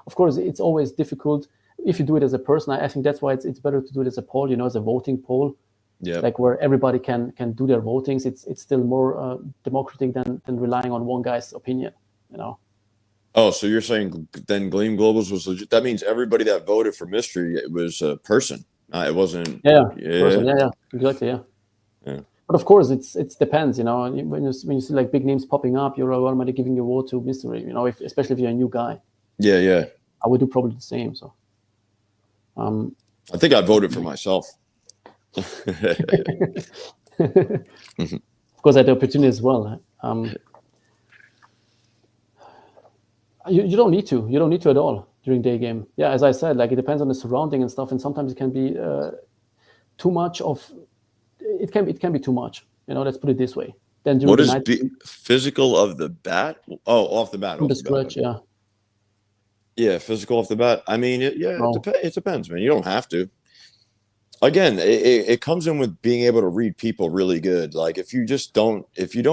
of course, it's always difficult if you do it as a person. I think that's why it's better to do it as a poll, you know, as a voting poll. Yeah. Like where everybody can do their votings. It's still more democratic than relying on one guy's opinion, you know. Oh, so you're saying then Gleam Globals was legit? That means everybody that voted for Mystery, it was a person. It wasn't. Yeah. Person. Yeah. Exactly. Yeah. Yeah. But of course, it depends. You know, when you see like big names popping up, you're automatically giving your vote to Mystery. You know, especially if you're a new guy. Yeah, yeah. I would do probably the same. So, I think I voted for myself. Of course, I had the opportunity as well. You don't need to. You don't need to at all during day game. Yeah, as I said, like it depends on the surrounding and stuff, and sometimes it can be too much of. It can be too much. You know, let's put it this way. Then what is physical of the bat? Oh, off the bat. From the stretch, yeah. Yeah, physical off the bat. I mean, it depends, man. You don't have to. Again, it comes in with being able to read people really good. Like if you don't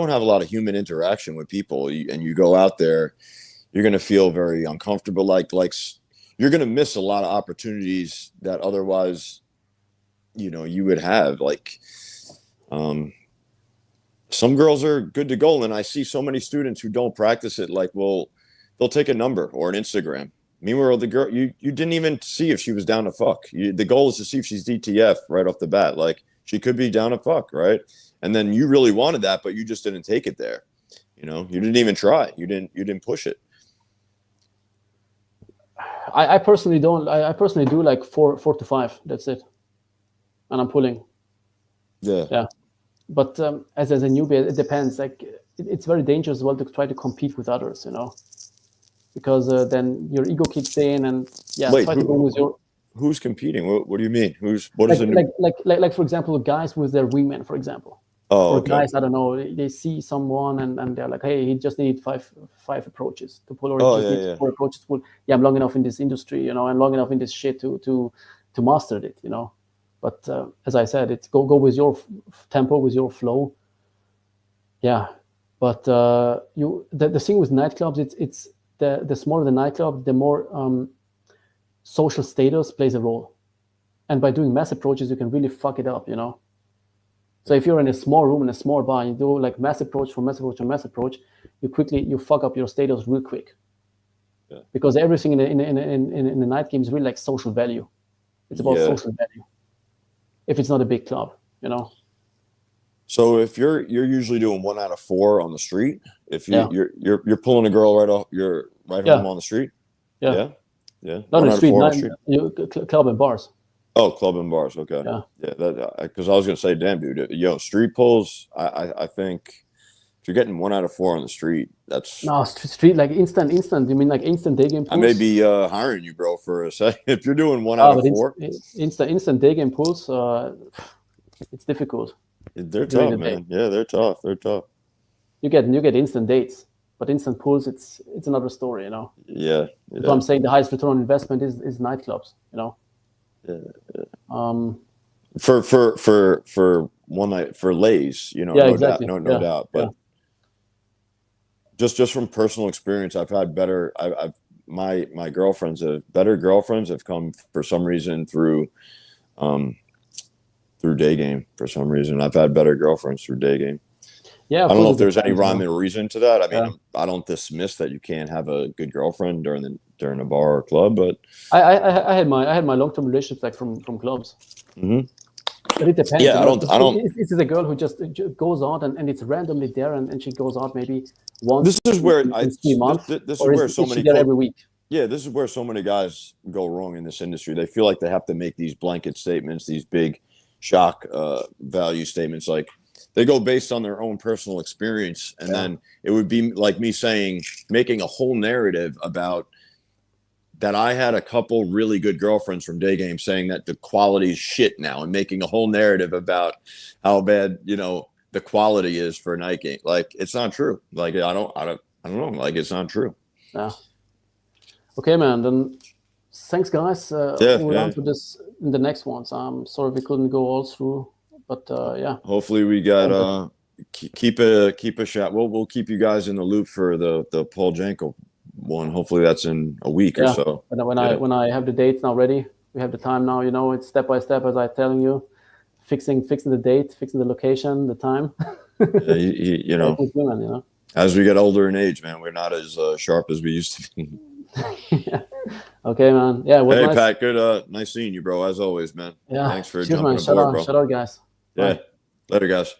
have a lot of human interaction with people, and you go out there, you're going to feel very uncomfortable. Like you're going to miss a lot of opportunities that otherwise, you know, you would have. Like, some girls are good to go, and I see so many students who don't practice it. Like, well, they'll take a number or an Instagram. Meanwhile, the girl, you didn't even see if she was down to fuck. The goal is to see if she's DTF right off the bat. Like, she could be down to fuck, right? And then you really wanted that, but you just didn't take it there. You know, you didn't even try. You didn't push it. I personally don't. I personally do like 4 to 5. That's it. And I'm pulling. Yeah. Yeah. But as a newbie, it depends. Like it's very dangerous as well to try to compete with others, you know, because then your ego kicks in, and wait, who's competing? What do you mean? Like for example, guys with their wingman, for example. Oh, or okay. Guys, I don't know, they see someone and they're like, hey, he just needs five approaches to pull, or he just needs 4 approaches to pull. Yeah, I'm long enough in this industry, you know, and long enough in this shit to master it, you know. But as I said, it's go with your tempo, with your flow. Yeah, but the thing with nightclubs, it's the smaller the nightclub, the more social status plays a role. And by doing mass approaches, you can really fuck it up, you know. So if you're in a small room in a small bar, you do like mass approach for mass approach and mass approach, you fuck up your status real quick. Yeah. Because everything in the night game is really like social value. It's about social value. If it's not a big club, you know. So if you're usually doing 1 out of 4 on the street, if you're pulling a girl home on the street. Yeah. Not on the street, club and bars. Oh, club and bars. Okay. Yeah. Because I was gonna say, damn, dude, street pulls. I think if you're getting 1 out of 4 on the street, that's no street like instant. You mean like instant day game pulls? I may be hiring you, bro, for a second. If you're doing 1 out of 4, instant day game pulls, it's difficult. They're during tough, the day. man. Yeah, they're tough. They're tough. You get instant dates, but instant pools, it's another story, you know. Yeah, That's why I'm saying the highest return on investment is nightclubs, you know. yeah. For one night for lays, you know, Yeah, no doubt, exactly. no doubt. Yeah, But just from personal experience, I've had better. I've my girlfriends have come for some reason um through day game. For some reason, I've had better girlfriends through day game. yeah. I Of don't course, know it if there's any depends, you rhyme know. or reason to that. I mean, Yeah. I don't dismiss that you can't have a good girlfriend during a bar or club, but I had my long term relationships like from clubs. mm-hmm. But it depends, Yeah, you know. I don't. This is a girl who just goes out and it's randomly there, and she goes out maybe once This is where in 3 months, this is or where so is she many there every week? yeah, this is where so many guys go wrong in this industry. They feel like they have to make these blanket statements, these big shock value statements. Like they go based on their own personal experience, and then it would be like me making a whole narrative about that I had a couple really good girlfriends from day game saying that the quality is shit now, and making a whole narrative about how bad, you know, the quality is for night game. Like it's not true. Like I don't know. Like it's not true. Yeah. Okay, man. Then thanks, guys. Yeah, We'll yeah. answer this in the next ones. I'm sorry we couldn't go all through, but yeah. Hopefully we got keep a shot. We'll keep you guys in the loop for the Paul Janko one. Hopefully that's in a week or so. When I have the dates now ready, we have the time now. You know, it's step by step as I'm telling you, fixing the date, fixing the location, the time. Yeah, you know, women, you know. As we get older in age, man, we're not as sharp as we used to be. Okay, man. Yeah, it was hey, nice. Pat, good. Nice seeing you, bro. As always, man. Yeah. Thanks for Cheers, jumping man. aboard, bro. Shout out, guys. Yeah. Bye. Later, guys.